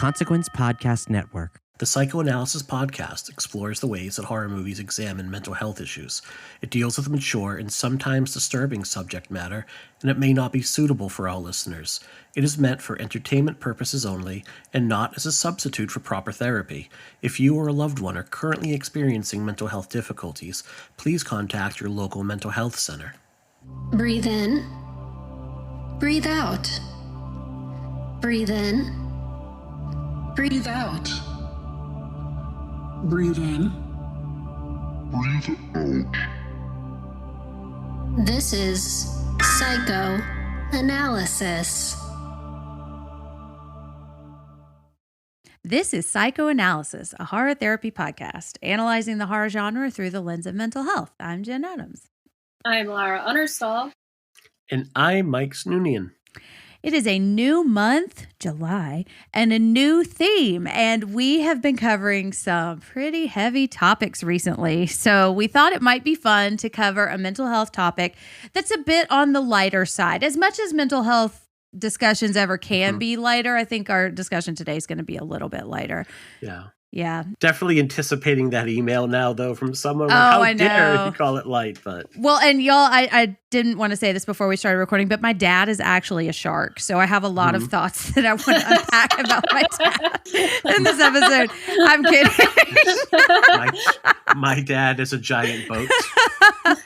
Consequence Podcast Network. The Psychoanalysis Podcast explores the ways that horror movies examine mental health issues. It deals with mature and sometimes disturbing subject matter, and it may not be suitable for all listeners. It is meant for entertainment purposes only, and not as a substitute for proper therapy. If you or a loved one are currently experiencing mental health difficulties, please contact your local mental health center. Breathe in. Breathe out. Breathe in. Breathe out. Breathe in. Breathe out. This is Psychoanalysis. This is Psychoanalysis, a horror therapy podcast, analyzing the horror genre through the lens of mental health. I'm Jen Adams. I'm Lara Unnerstall. And I'm Mike Snoonian. It is a new month, July, and a new theme, and we have been covering some pretty heavy topics recently, so we thought it might be fun to cover a mental health topic that's a bit on the lighter side. As much as mental health discussions ever can be lighter, I think our discussion today is going to be a little bit lighter. Yeah. Definitely anticipating that email now, though, from someone. I know. Dare you call it light? But well, and y'all, I didn't want to say this before we started recording, but my dad is actually a shark, so I have a lot of thoughts that I want to unpack about my dad in this episode. I'm kidding. my dad is a giant boat.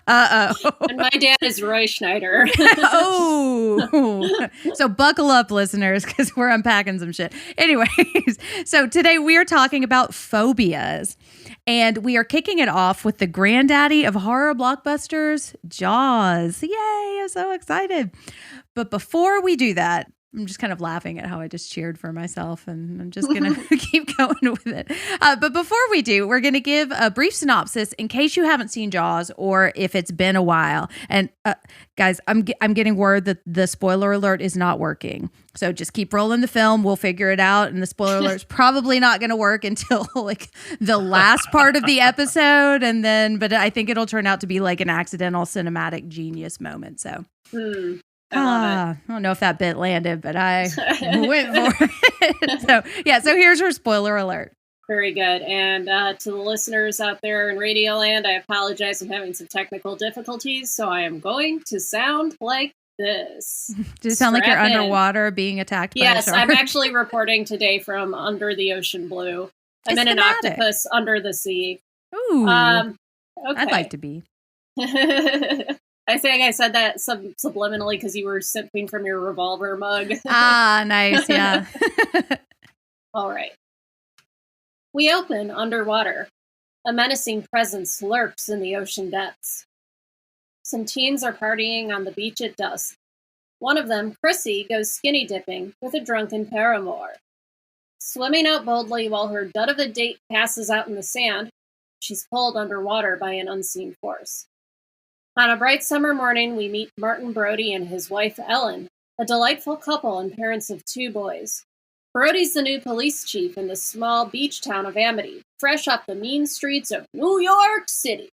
Uh-oh. And my dad is Roy Schneider. Oh. So buckle up, listeners, because we're unpacking some shit. Anyways, so today we are talking about phobias. And we are kicking it off with the granddaddy of horror blockbusters, Jaws. Yay, I'm so excited. But before we do that, I'm just kind of laughing at how I just cheered for myself, and I'm just going to keep going with it. But before we do, we're going to give a brief synopsis in case you haven't seen Jaws or if it's been a while. And guys, I'm getting word that the spoiler alert is not working. So just keep rolling the film. We'll figure it out. And the spoiler alert is probably not going to work until like the last part of the episode. But I think it'll turn out to be like an accidental cinematic genius moment. So. I don't know if that bit landed, but I went for it. So here's your spoiler alert. Very good. And to the listeners out there in Radioland, I apologize. I'm having some technical difficulties, so I am going to sound like this. Does it sound like you're underwater being attacked by a shark? Yes, I'm actually reporting today from under the ocean blue. I'm in an octopus under the sea. Ooh. Okay. I'd like to be. I think I said that subliminally because you were sipping from your revolver mug. Nice, yeah. All right. We open underwater. A menacing presence lurks in the ocean depths. Some teens are partying on the beach at dusk. One of them, Chrissy, goes skinny dipping with a drunken paramour. Swimming out boldly while her dud of a date passes out in the sand, she's pulled underwater by an unseen force. On a bright summer morning, we meet Martin Brody and his wife, Ellen, a delightful couple and parents of 2 boys. Brody's the new police chief in the small beach town of Amity, fresh off the mean streets of New York City.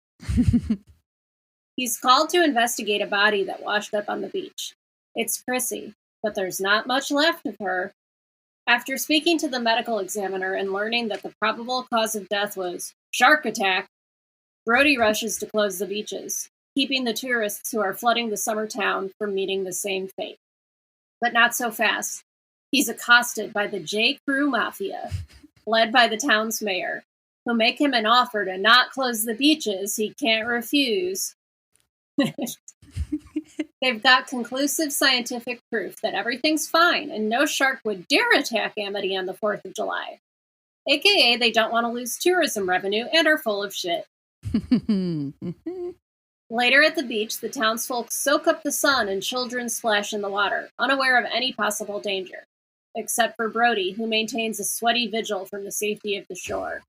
He's called to investigate a body that washed up on the beach. It's Chrissy, but there's not much left of her. After speaking to the medical examiner and learning that the probable cause of death was shark attack, Brody rushes to close the beaches, keeping the tourists who are flooding the summer town from meeting the same fate. But not so fast. He's accosted by the J. Crew Mafia, led by the town's mayor, who make him an offer to not close the beaches he can't refuse. They've got conclusive scientific proof that everything's fine and no shark would dare attack Amity on the 4th of July. AKA, they don't want to lose tourism revenue and are full of shit. Later at the beach, the townsfolk soak up the sun and children splash in the water, unaware of any possible danger, except for Brody, who maintains a sweaty vigil from the safety of the shore.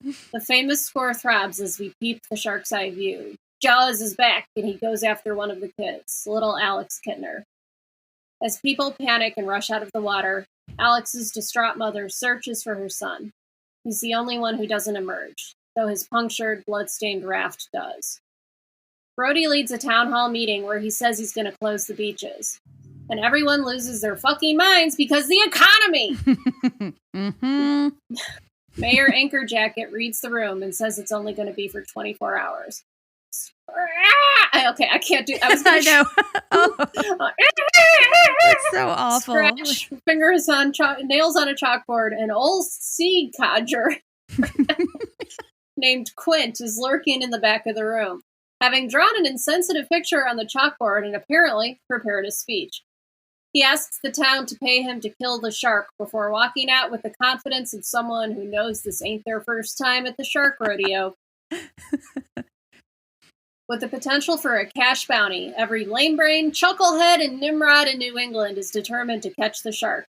The famous score throbs as we peep the shark's eye view. Jaws is back, and he goes after one of the kids, little Alex Kittner. As people panic and rush out of the water, Alex's distraught mother searches for her son. He's the only one who doesn't emerge, though his punctured, blood-stained raft does. Brody leads a town hall meeting where he says he's going to close the beaches. and everyone loses their fucking minds because the economy. Mm-hmm. Mayor Anchorjacket reads the room and says it's only going to be for 24 hours. Okay, I can't do. I know. Oh, it's so awful. Scratch fingers on nails on a chalkboard. An old sea codger named Quint is lurking in the back of the room, having drawn an insensitive picture on the chalkboard and apparently prepared a speech. He asks the town to pay him to kill the shark before walking out with the confidence of someone who knows this ain't their first time at the shark rodeo. With the potential for a cash bounty, every lame-brain, chucklehead, and Nimrod in New England is determined to catch the shark.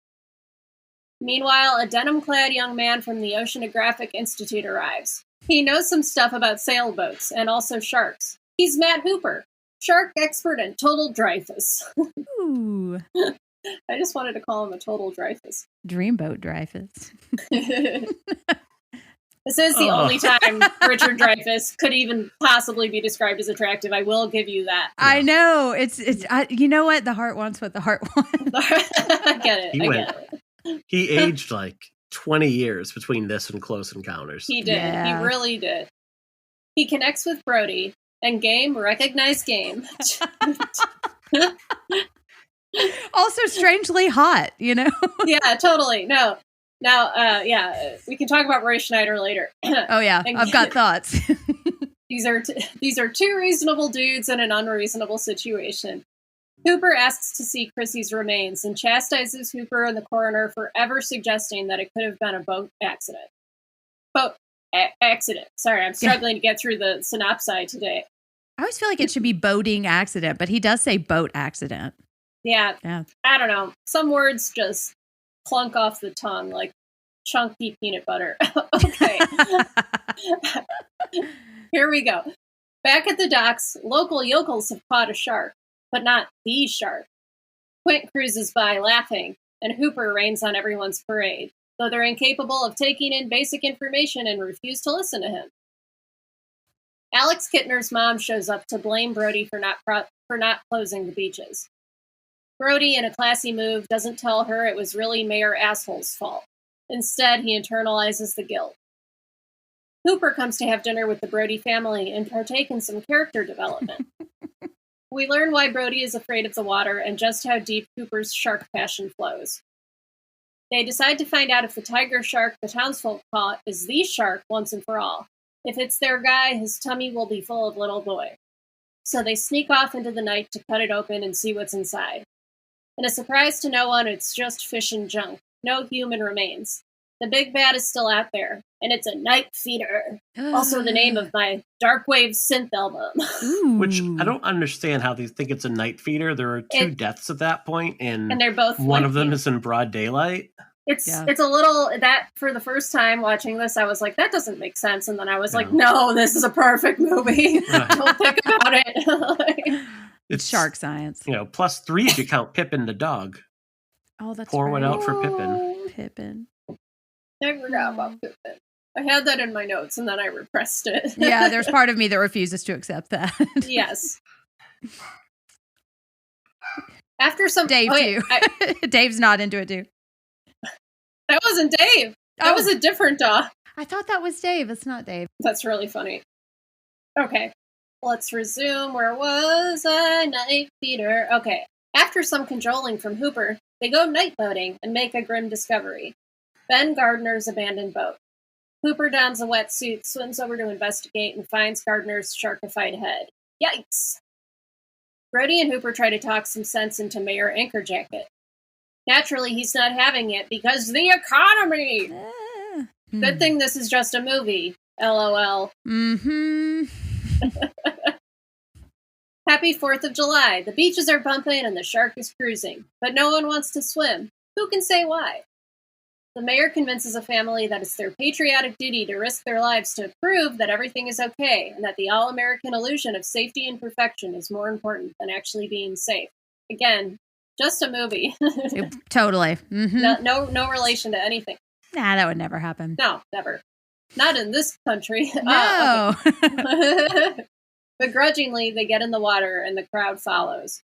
Meanwhile, a denim-clad young man from the Oceanographic Institute arrives. He knows some stuff about sailboats, and also sharks. He's Matt Hooper, shark expert and total Dreyfus. Ooh. I just wanted to call him a total Dreyfus. Dreamboat Dreyfus. This is the only time Richard Dreyfuss could even possibly be described as attractive. I will give you that. I know. You know what? The heart wants what the heart wants. I get it. I get it. He aged like 20 years between this and Close Encounters. He did. Yeah. He really did. He connects with Brody, and recognize game. Also strangely hot, you know? Yeah, totally. No. Now, we can talk about Roy Schneider later. Oh, yeah. I've got thoughts. These are two reasonable dudes in an unreasonable situation. Hooper asks to see Chrissy's remains and chastises Hooper and the coroner for ever suggesting that it could have been a boat accident. Accident. Sorry, I'm struggling to get through the synopsis today. I always feel like it should be boating accident, but he does say boat accident. Yeah. I don't know. Some words just clunk off the tongue like chunky peanut butter. Okay. Here we go. Back at the docks, local yokels have caught a shark, but not the shark. Quint cruises by laughing, and Hooper rains on everyone's parade, though they're incapable of taking in basic information and refuse to listen to him. Alex Kittner's mom shows up to blame Brody for not closing the beaches. Brody, in a classy move, doesn't tell her it was really Mayor Asshole's fault. Instead, he internalizes the guilt. Hooper comes to have dinner with the Brody family and partake in some character development. We learn why Brody is afraid of the water and just how deep Hooper's shark passion flows. They decide to find out if the tiger shark the townsfolk caught is the shark once and for all. If it's their guy, his tummy will be full of little boy. So they sneak off into the night to cut it open and see what's inside. In a surprise to no one, it's just fish and junk. No human remains. The big bad is still out there, and it's a night feeder. Also the name of my Darkwave synth album. Which I don't understand how they think it's a night feeder. There are two deaths at that point, and they're both one of them is in broad daylight. It's a little, that for the first time watching this, I was like, that doesn't make sense. And then I was like, no, this is a perfect movie. Don't think about it. It's shark science. +3 if you count Pippin the dog. Oh, that's Pour right. one out for Pippin. Pippin. I forgot about Pippin. I had that in my notes and then I repressed it. Yeah, there's part of me that refuses to accept that. Yes. After some... Dave, too. Dave's not into it, too. That wasn't Dave. That was a different dog. I thought that was Dave. It's not Dave. That's really funny. Okay. Let's resume. Where was I? Night feeder. Okay. After some cajoling from Hooper, they go night boating and make a grim discovery. Ben Gardner's abandoned boat. Hooper dons a wetsuit, swims over to investigate, and finds Gardner's sharkified head. Yikes! Brody and Hooper try to talk some sense into Mayor Anchorjacket. Naturally, he's not having it because the economy! Good thing this is just a movie. LOL. Mm-hmm. Happy 4th of July. The beaches are bumping and the shark is cruising. But no one wants to swim. Who can say why? The mayor convinces a family that it's their patriotic duty to risk their lives to prove that everything is okay and that the all-American illusion of safety and perfection is more important than actually being safe. Again, just a movie. Totally. Mm-hmm. No relation to anything. Nah, that would never happen. No, never. Not in this country. No. Begrudgingly, they get in the water and the crowd follows.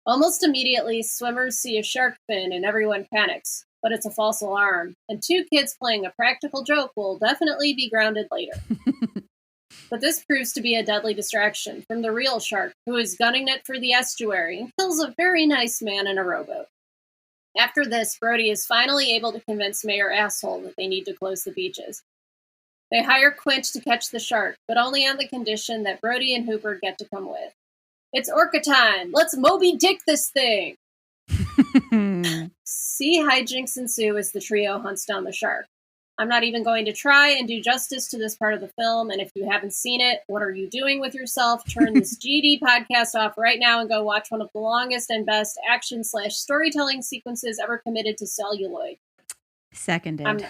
Almost immediately, swimmers see a shark fin and everyone panics, but it's a false alarm, and 2 kids playing a practical joke will definitely be grounded later. But this proves to be a deadly distraction from the real shark, who is gunning it for the estuary and kills a very nice man in a rowboat. After this, Brody is finally able to convince Mayor Asshole that they need to close the beaches. They hire Quint to catch the shark, but only on the condition that Brody and Hooper get to come with. It's orca time! Let's Moby Dick this thing! Sea hijinks ensue as the trio hunts down the shark. I'm not even going to try and do justice to this part of the film, and if you haven't seen it, what are you doing with yourself? Turn this GD podcast off right now and go watch one of the longest and best action/storytelling sequences ever committed to celluloid. Seconded.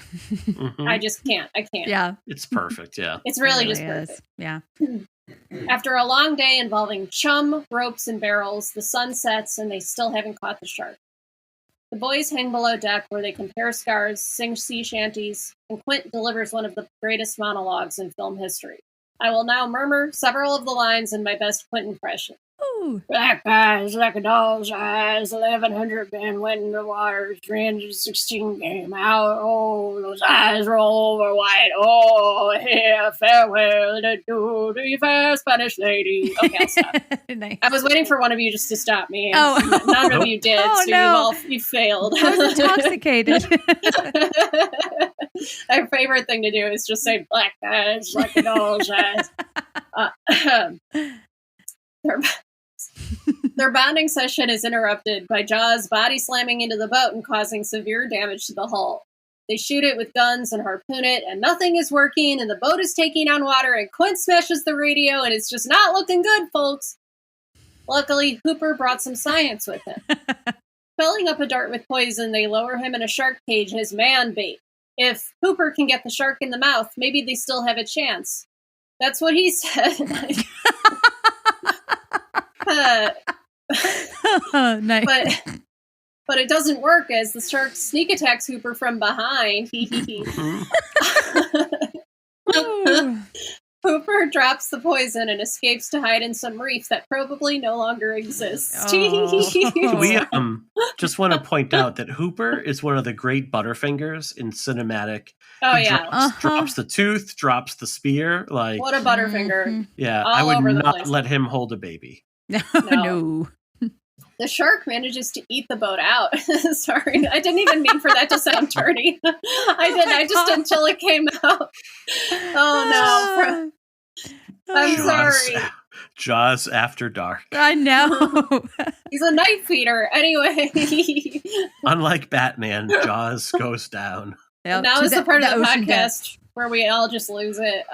I just can't. I can't. Yeah. It's perfect, yeah. It's really It just perfect. is. Yeah. After a long day involving chum, ropes, and barrels, the sun sets and they still haven't caught the shark. The boys hang below deck where they compare scars, sing sea shanties, and Quint delivers one of the greatest monologues in film history. I will now murmur several of the lines in my best Quint impression. Ooh. Black eyes like a doll's eyes, 1,100 men went in the water, 316 came out, oh, those eyes roll over white, oh, here, farewell to the fair Spanish lady. Okay, I'll stop. Nice. I was waiting for one of you just to stop me. And Oh. none of you did, Oh, so no. you failed. I was intoxicated. Our favorite thing to do is just say black eyes like a doll's eyes. Their bonding session is interrupted by Jaws body slamming into the boat and causing severe damage to the hull. They shoot it with guns and harpoon it, and nothing is working, and the boat is taking on water, and Quint smashes the radio, and it's just not looking good, folks. Luckily, Hooper brought some science with him. Filling up a dart with poison, they lower him in a shark cage as man bait. If Hooper can get the shark in the mouth, maybe they still have a chance. That's what he said. Nice. But it doesn't work as the shark sneak attacks Hooper from behind. Ooh. Hooper drops the poison and escapes to hide in some reef that probably no longer exists. Oh. We just want to point out that Hooper is one of the great Butterfingers in cinematic. Oh, He yeah. drops the tooth, drops the spear. Like, What a Butterfinger. yeah, all I would over the not place. let him hold a baby. No. The shark manages to eat the boat out. Sorry, I didn't even mean for that to sound dirty. I just until it came out. Oh, no. I'm sorry. Jaws After Dark. I know. He's a night feeder. Anyway. Unlike Batman, Jaws goes down. Yep. Now To is the part of the ocean podcast depths. where we all just lose it.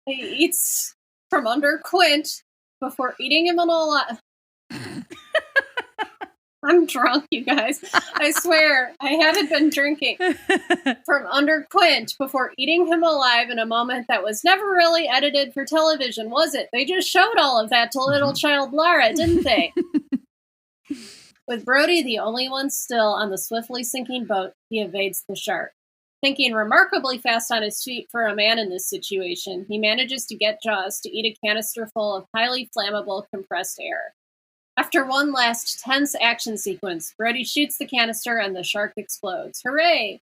He eats from under Quint before eating him alive. I'm drunk, you guys. I swear, I haven't been drinking. From under Quint before eating him alive in a moment that was never really edited for television, was it? They just showed all of that to little child Lara, didn't they? With Brody the only one still on the swiftly sinking boat, he evades the shark. Thinking remarkably fast on his feet for a man in this situation, he manages to get Jaws to eat a canister full of highly flammable compressed air. After one last tense action sequence, Brody shoots the canister and the shark explodes. Hooray!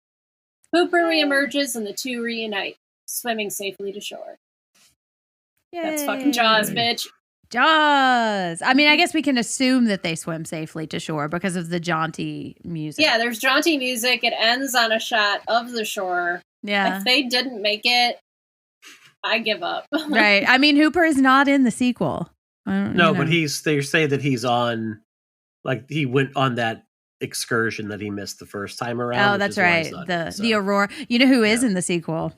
Hooper reemerges and the two reunite, swimming safely to shore. That's fucking Jaws, bitch. Jaws. I mean, I guess we can assume that they swim safely to shore because of the jaunty music. Yeah, there's jaunty music. It ends on a shot of the shore. Yeah. If they didn't make it, I give up. Right. I mean, Hooper is not in the sequel. No, but they say that he's on, like, he went on that excursion that he missed the first time around. Oh, that's right. The Aurora. You know who is in the sequel?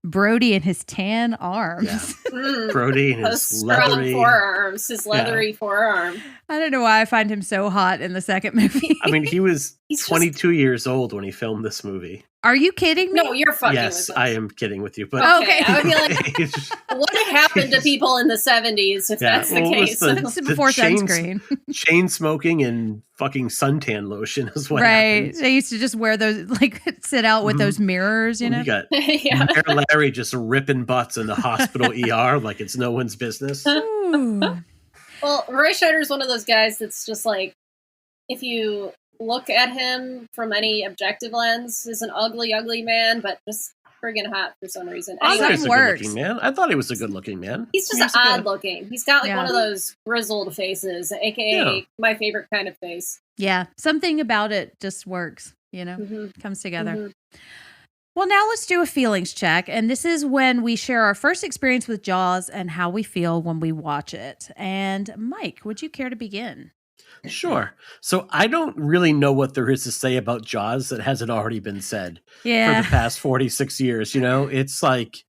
Brody and his tan arms. Yeah. Brody and his strong leathery forearms, his leathery forearm. I don't know why I find him so hot in the second movie. I mean, he was He's 22 years old when he filmed this movie. Are you kidding me? No, you're fucking Yes, with us. I am kidding with you. But Okay, I would be like, what happened to people in the 70s if that's the case? This is before sunscreen. Chain smoking and fucking suntan lotion is what Right. happens. They used to just wear those, like, sit out with those mirrors, you know? You got Yeah. Mayor Larry just ripping butts in the hospital ER like it's no one's business. Ooh. Well, Roy Scheider's one of those guys that's just like, if you look at him from any objective lens, is an ugly, ugly man, but just friggin' hot for some reason. I thought he Anyway, was a good-looking man. I thought he was a good-looking man. he's just He's odd good. looking. He's got like Yeah. one of those grizzled faces, aka Yeah. my favorite kind of face. Yeah, something about it just works, you know, Mhm. comes together. Mhm. Well, now let's do a feelings check. And this is when we share our first experience with Jaws and how we feel when we watch it. And Mike, would you care to begin? Sure. So I don't really know what there is to say about Jaws that hasn't already been said for Yeah. the past 46 years. You know, it's like,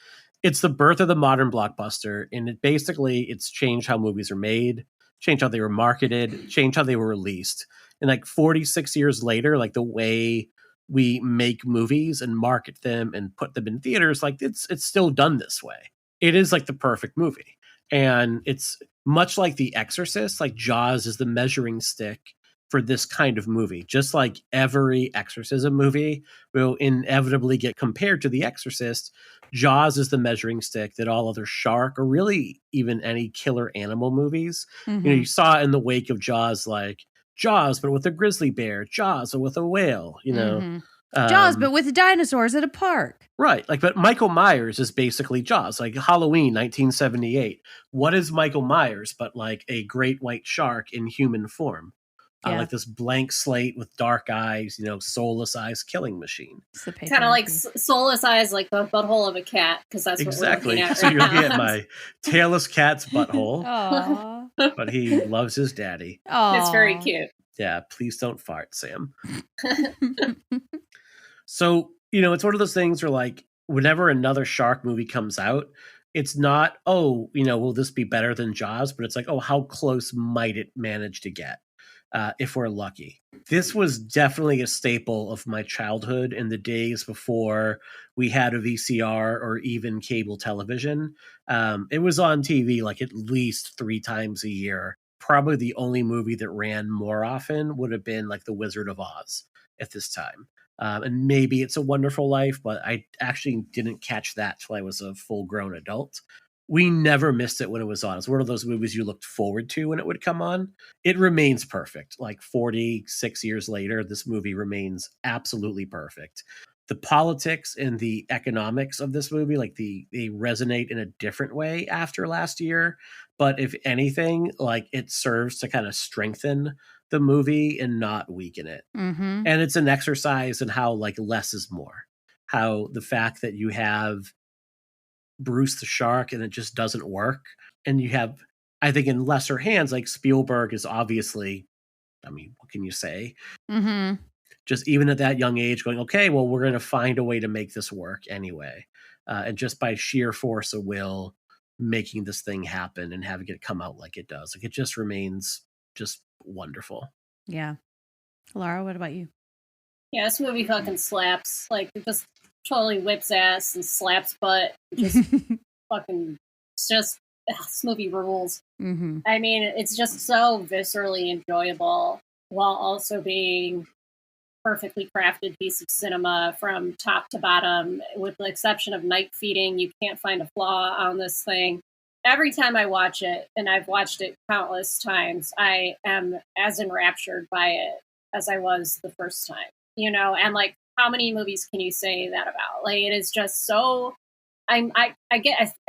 it's the birth of the modern blockbuster. And it's changed how movies are made, changed how they were marketed, changed how they were released. And like 46 years later, like the way we make movies and market them and put them in theaters, like it's still done this way. It is like the perfect movie. And it's much like The Exorcist, like Jaws is the measuring stick for this kind of movie. Just like every exorcism movie will inevitably get compared to The Exorcist, Jaws is the measuring stick that all other shark or really even any killer animal movies. Mhm. You know, you saw in the wake of Jaws, like Jaws, but with a grizzly bear, Jaws, but with a whale, you know. Mhm. Jaws, but with dinosaurs at a park. Right. Like, but Michael Myers is basically Jaws, like Halloween 1978. What is Michael Myers but like a great white shark in human form? Yeah. Like this blank slate with dark eyes, you know, soulless eyes killing machine. It's the Kind of like patriarchy. soulless eyes, like the butthole of a cat, because that's Exactly. what we're looking at So right you're looking now. at my tailless cat's butthole, Aw. but he loves his daddy. It's very Aw. cute. Yeah, please don't fart, Sam. So, you know, it's one of those things where like whenever another shark movie comes out, it's not, oh, you know, will this be better than Jaws? But it's like, oh, how close might it manage to get if we're lucky? This was definitely a staple of my childhood in the days before we had a VCR or even cable television. It was on TV like at least 3 times a year. Probably the only movie that ran more often would have been like The Wizard of Oz at this time. And maybe It's a Wonderful Life, but I actually didn't catch that till I was a full-grown adult. We never missed it when it was on. It's one of those movies you looked forward to when it would come on. It remains perfect. Like 46 years later, this movie remains absolutely perfect. The politics and the economics of this movie, like they resonate in a different way after last year. But if anything, like it serves to kind of strengthen the movie and not weaken it. Mm-hmm. And it's an exercise in how like less is more. How the fact that you have Bruce the Shark and it just doesn't work. And you have, I think, in lesser hands, like Spielberg is obviously, I mean, what can you say? Mm-hmm. Just even at that young age going, okay, well, we're going to find a way to make this work anyway. And just by sheer force of will, making this thing happen and having it come out like it does. Like it just remains just wonderful. Yeah. Laura, what about you? Yeah, this movie fucking slaps. Like, it just totally whips ass and slaps butt. Just fucking, it's just, this movie rules. Mm-hmm. I mean, it's just so viscerally enjoyable while also being perfectly crafted piece of cinema from top to bottom. With the exception of night feeding, you can't find a flaw on this thing. Every time I watch it, and I've watched it countless times, I am as enraptured by it as I was the first time. You know, and like, how many movies can you say that about? Like, it is just so. I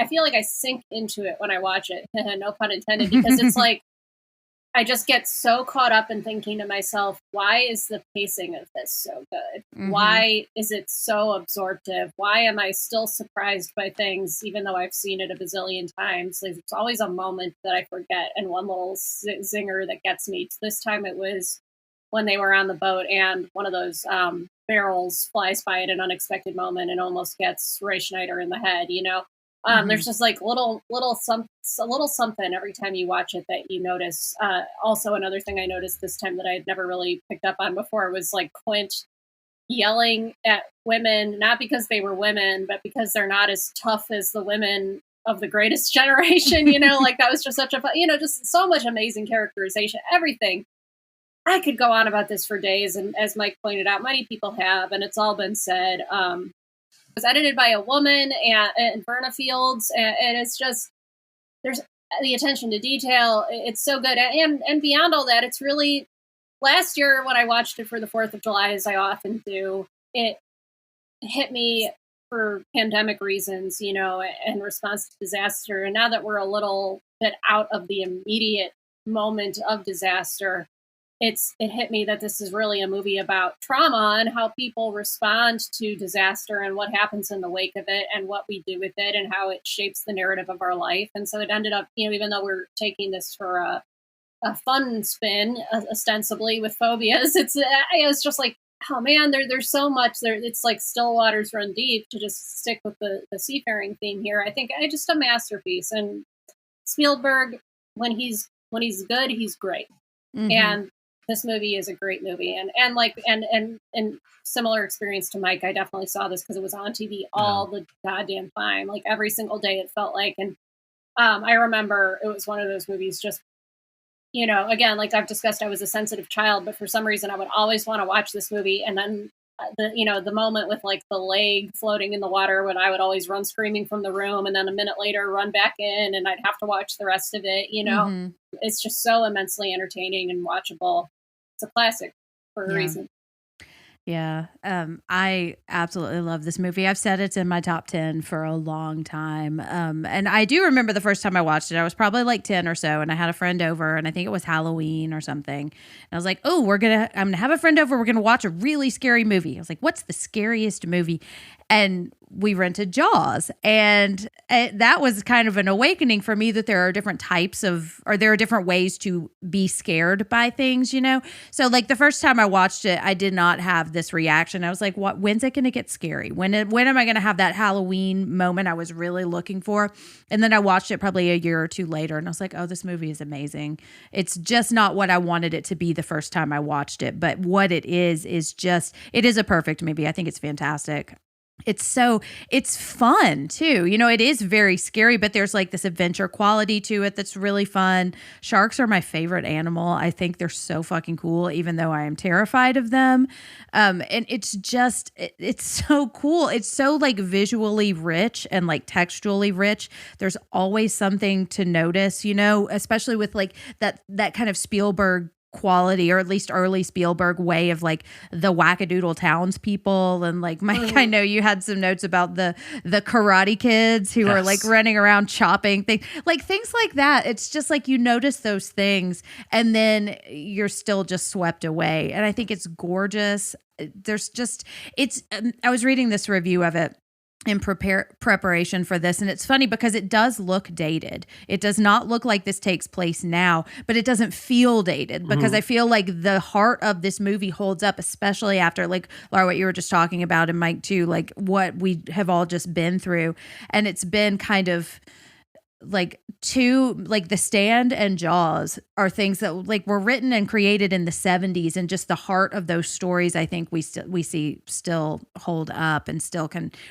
feel like I sink into it when I watch it. No pun intended, because it's like I just get so caught up in thinking to myself, why is the pacing of this so good? Mhm. Why is it so absorptive? Why am I still surprised by things, even though I've seen it a bazillion times? Like, it's always a moment that I forget, and one little zinger that gets me. This time it was when they were on the boat and one of those barrels flies by at an unexpected moment and almost gets Ray Schneider in the head, you know? There's just like little something every time you watch it that you notice. Also, another thing I noticed this time that I had never really picked up on before was like Quint yelling at women, not because they were women, but because they're not as tough as the women of the greatest generation, you know? Like, that was just such a, you know, just so much amazing characterization, everything. I could go on about this for days, and as Mike pointed out, many people have, and it's all been said. It was edited by a woman and Verna Fields, and it's just, there's the attention to detail, it's so good. And beyond all that, it's really, last year when I watched it for the 4th of July, as I often do, it hit me for pandemic reasons, you know, in response to disaster. And now that we're a little bit out of the immediate moment of disaster, it hit me that this is really a movie about trauma and how people respond to disaster and what happens in the wake of it and what we do with it and how it shapes the narrative of our life. And so it ended up, you know, even though we're taking this for a fun spin, ostensibly with phobias, it was just like, oh man, there's so much there. It's like still waters run deep, to just stick with the seafaring theme here. I think it's just a masterpiece. And Spielberg, when he's good, he's great. Mhm. And this movie is a great movie. And similar experience to Mike, I definitely saw this because it was on TV all the goddamn time, like every single day it felt like. And I remember it was one of those movies, just, you know, again, like I've discussed, I was a sensitive child, but for some reason I would always want to watch this movie. And then the moment with like the leg floating in the water, when I would always run screaming from the room, and then a minute later run back in, and I'd have to watch the rest of it. You know, Mhm. It's just so immensely entertaining and watchable. It's a classic for a reason. Yeah. I absolutely love this movie. I've said it's in my top 10 for a long time. And I do remember the first time I watched it, I was probably like 10 or so, and I had a friend over, and I think it was Halloween or something. And I was like, oh, I'm going to have a friend over. We're going to watch a really scary movie. I was like, what's the scariest movie? And we rented Jaws. And that was kind of an awakening for me, that there are different types of, or there are different ways to be scared by things, you know? So like the first time I watched it, I did not have this reaction. I was like, what, when's it going to get scary? When am I going to have that Halloween moment I was really looking for? And then I watched it probably a year or two later, and I was like, oh, this movie is amazing. It's just not what I wanted it to be the first time I watched it, but what it is just, it is a perfect movie. I think it's fantastic. It's fun too. You know, it is very scary, but there's like this adventure quality to it that's really fun. Sharks are my favorite animal. I think they're so fucking cool, even though I am terrified of them. And it's just, it's so cool. It's so like visually rich and like textually rich. There's always something to notice, you know, especially with like that kind of Spielberg quality, or at least early Spielberg way of like the wackadoodle townspeople. And like, Mike, I know you had some notes about the Karate Kids who are like running around chopping things, like things like that. It's just like you notice those things and then you're still just swept away. And I think it's gorgeous. I was reading this review of it in preparation for this, and it's funny because it does look dated. It does not look like this takes place now, but it doesn't feel dated, because I feel like the heart of this movie holds up, especially after, like, Laura, what you were just talking about, and Mike too, like what we have all just been through. And it's been kind of like The Stand and Jaws are things that like were written and created in the 70s, and just the heart of those stories, I think we see still hold up, and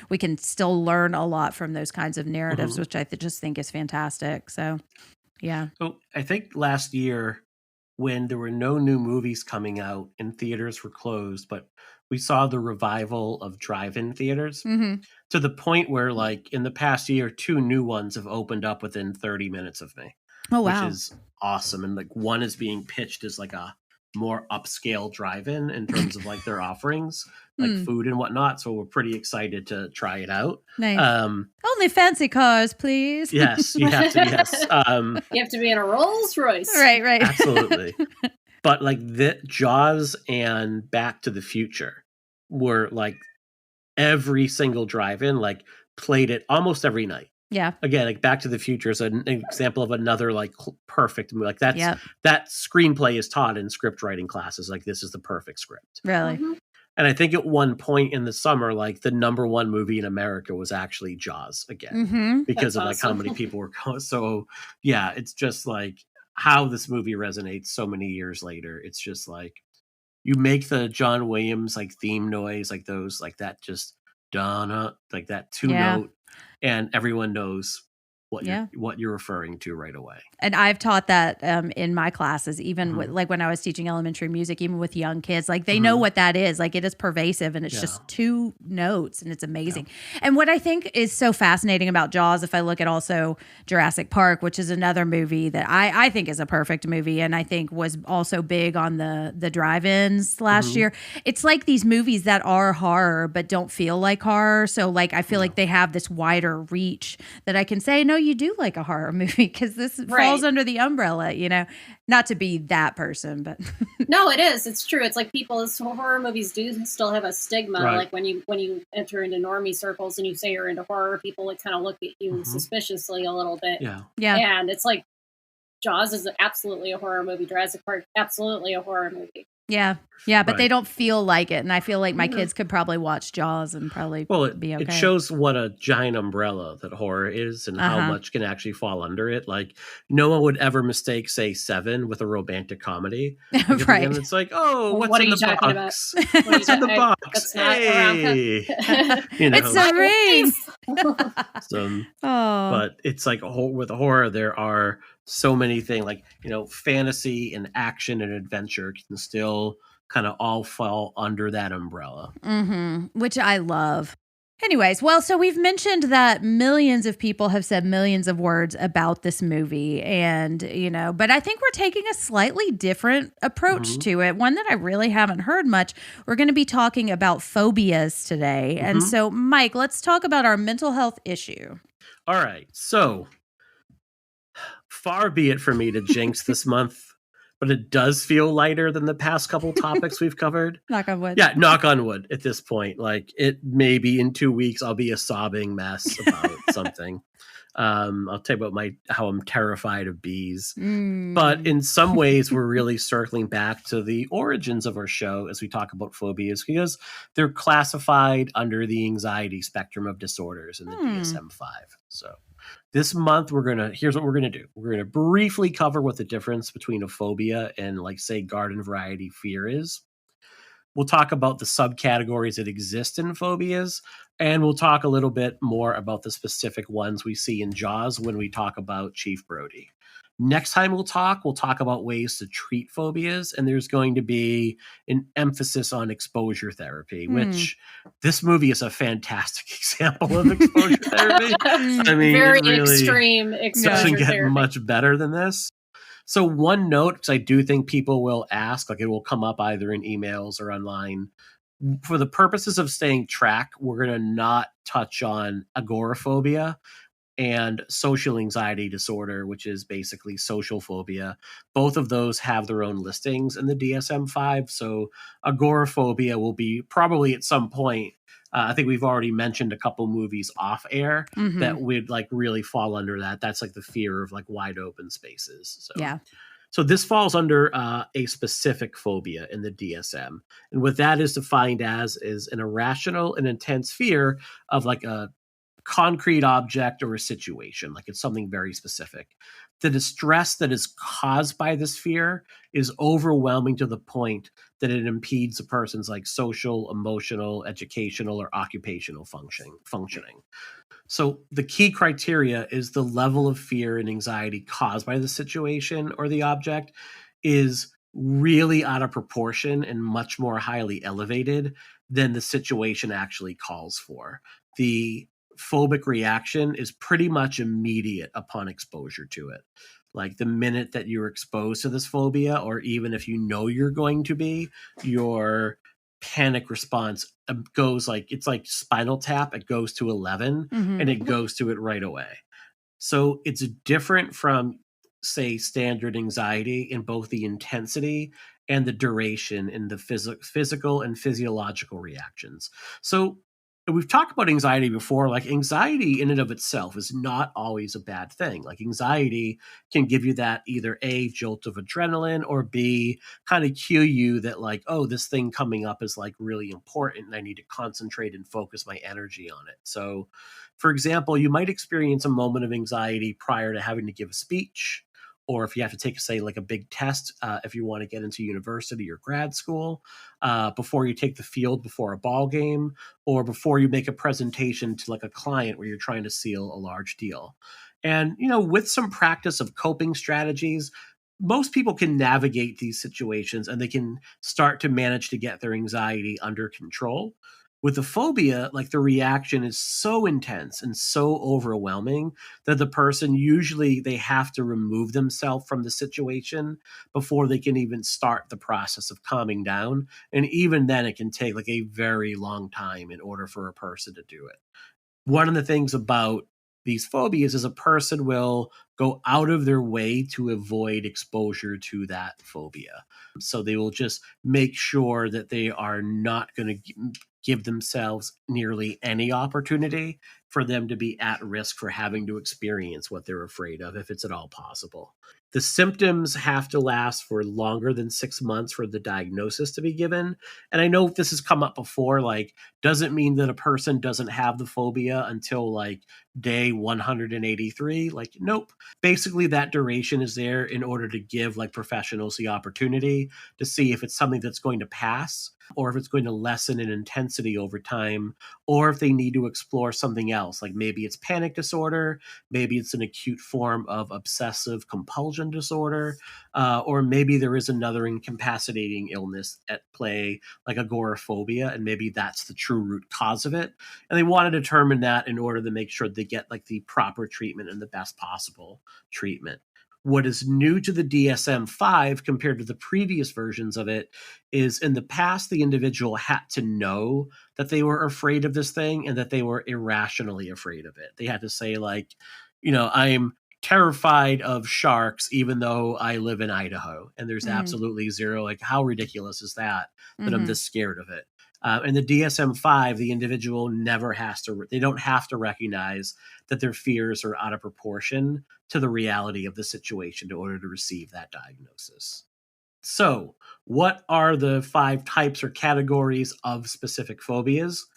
we can still learn a lot from those kinds of narratives, which I just think is fantastic. So yeah. So I think last year, when there were no new movies coming out and theaters were closed, but we saw the revival of drive-in theaters to the point where, like, in the past year, 2 new ones have opened up within 30 minutes of me. Oh, wow. Which is awesome. And like one is being pitched as like a more upscale drive-in in terms of like their offerings, like food and whatnot. So we're pretty excited to try it out. Nice. Only fancy cars, please. Yes, you have to. Yes, you have to be in a Rolls Royce. Right. Absolutely. But like the Jaws and Back to the Future were like every single drive-in like played it almost every night. Yeah. Again, like Back to the Future is an example of another like perfect movie. Like that screenplay is taught in script writing classes. Like this is the perfect script. Really. And I think at one point in the summer, like the #1 movie in America was actually Jaws again, because of like how many people were going. So yeah, it's just like how this movie resonates so many years later. It's just like you make the John Williams like theme noise, like those, like that, just donna, like that 2-note. And everyone knows what you're referring to right away. And I've taught that in my classes, even with, like when I was teaching elementary music, even with young kids, like they know what that is. Like it is pervasive, and it's just 2 notes, and it's amazing. Yeah. And what I think is so fascinating about Jaws, if I look at also Jurassic Park, which is another movie that I think is a perfect movie, and I think was also big on the drive-ins last year. It's like these movies that are horror but don't feel like horror. So like I feel like they have this wider reach that I can say, no, you do like a horror movie because this falls under the umbrella, not to be that person, but no, it is. It's true. It's like horror movies do still have a stigma. Right. Like when you enter into normie circles and you say you're into horror, people like kind of look at you suspiciously a little bit. Yeah. And it's like Jaws is absolutely a horror movie. Jurassic Park, absolutely a horror movie. Yeah, but they don't feel like it. And I feel like my kids could probably watch Jaws and probably be okay. It shows what a giant umbrella that horror is and how much can actually fall under it. Like, no one would ever mistake, say, Seven with a romantic comedy. Like, right. And it's like, oh, what are you in the talking box? About? What's in the box? That's not hey. It's a ring. But it's like with horror, there are so many things like, fantasy and action and adventure can still kind of all fall under that umbrella. Which I love. Anyways, well, so we've mentioned that millions of people have said millions of words about this movie, and, but I think we're taking a slightly different approach to it, one that I really haven't heard much. We're going to be talking about phobias today. And so, Mike, let's talk about our mental health issue. All right. So, far be it for me to jinx this month, but it does feel lighter than the past couple topics we've covered. Knock on wood. Yeah, knock on wood at this point. Like, it maybe in 2 weeks I'll be a sobbing mess about something. I'll tell you about how I'm terrified of bees. But in some ways, we're really circling back to the origins of our show as we talk about phobias, because they're classified under the anxiety spectrum of disorders in the DSM-5. So this month, here's what we're going to do. We're going to briefly cover what the difference between a phobia and, like, say, garden variety fear is. We'll talk about the subcategories that exist in phobias, and we'll talk a little bit more about the specific ones we see in Jaws when we talk about Chief Brody. Next time we'll talk about ways to treat phobias, and there's going to be an emphasis on exposure therapy, which this movie is a fantastic example of exposure therapy. I mean, very it really extreme exposure doesn't get therapy. much better than this. So one note, because I do think people will ask, like it will come up either in emails or online. For the purposes of staying track, we're going to not touch on agoraphobia and social anxiety disorder, which is basically social phobia. Both of those have their own listings in the DSM-5. So agoraphobia will be probably at some point. I think we've already mentioned a couple movies off air that would like really fall under that. That's like the fear of like wide open spaces. So, yeah. So this falls under a specific phobia in the DSM. And what that is defined as is an irrational and intense fear of like a concrete object or a situation, like it's something very specific. The distress that is caused by this fear is overwhelming to the point that it impedes a person's like social, emotional, educational, or occupational functioning. So the key criteria is the level of fear and anxiety caused by the situation or the object is really out of proportion and much more highly elevated than the situation actually calls for. The phobic reaction is pretty much immediate upon exposure to it. Like the minute that you're exposed to this phobia, or even if you know you're going to be, your panic response goes like, it's like Spinal Tap. It goes to 11 and it goes to it right away. So it's different from, say, standard anxiety in both the intensity and the duration in the physical and physiological reactions. So we've talked about anxiety before. Like anxiety in and of itself is not always a bad thing. Like anxiety can give you that either A, jolt of adrenaline, or B, kind of cue you that like, oh, this thing coming up is like really important and I need to concentrate and focus my energy on it. So for example, you might experience a moment of anxiety prior to having to give a speech, or if you have to take, say, like a big test, if you want to get into university or grad school, before you take the field before a ball game, or before you make a presentation to like a client where you're trying to seal a large deal. And, with some practice of coping strategies, most people can navigate these situations and they can start to manage to get their anxiety under control. With a phobia, like the reaction is so intense and so overwhelming that the person usually they have to remove themselves from the situation before they can even start the process of calming down. And even then it can take like a very long time in order for a person to do it. One of the things about these phobias is a person will go out of their way to avoid exposure to that phobia. So they will just make sure that they are not going to give themselves nearly any opportunity for them to be at risk for having to experience what they're afraid of, if it's at all possible. The symptoms have to last for longer than 6 months for the diagnosis to be given. And I know this has come up before, like, doesn't mean that a person doesn't have the phobia until like day 183. Like, nope. Basically, that duration is there in order to give like professionals the opportunity to see if it's something that's going to pass or if it's going to lessen in intensity over time, or if they need to explore something else. Like maybe it's panic disorder, maybe it's an acute form of obsessive compulsion disorder, or maybe there is another incapacitating illness at play, like agoraphobia, and maybe that's the true root cause of it. And they want to determine that in order to make sure they get like the proper treatment and the best possible treatment. What is new to the DSM-5 compared to the previous versions of it is in the past, the individual had to know that they were afraid of this thing and that they were irrationally afraid of it. They had to say like, I'm terrified of sharks even though I live in Idaho. And there's absolutely zero, like, how ridiculous is that I'm this scared of it? In the DSM-5, the individual never has to, they don't have to recognize that their fears are out of proportion to the reality of the situation in order to receive that diagnosis. So, what are the 5 types or categories of specific phobias?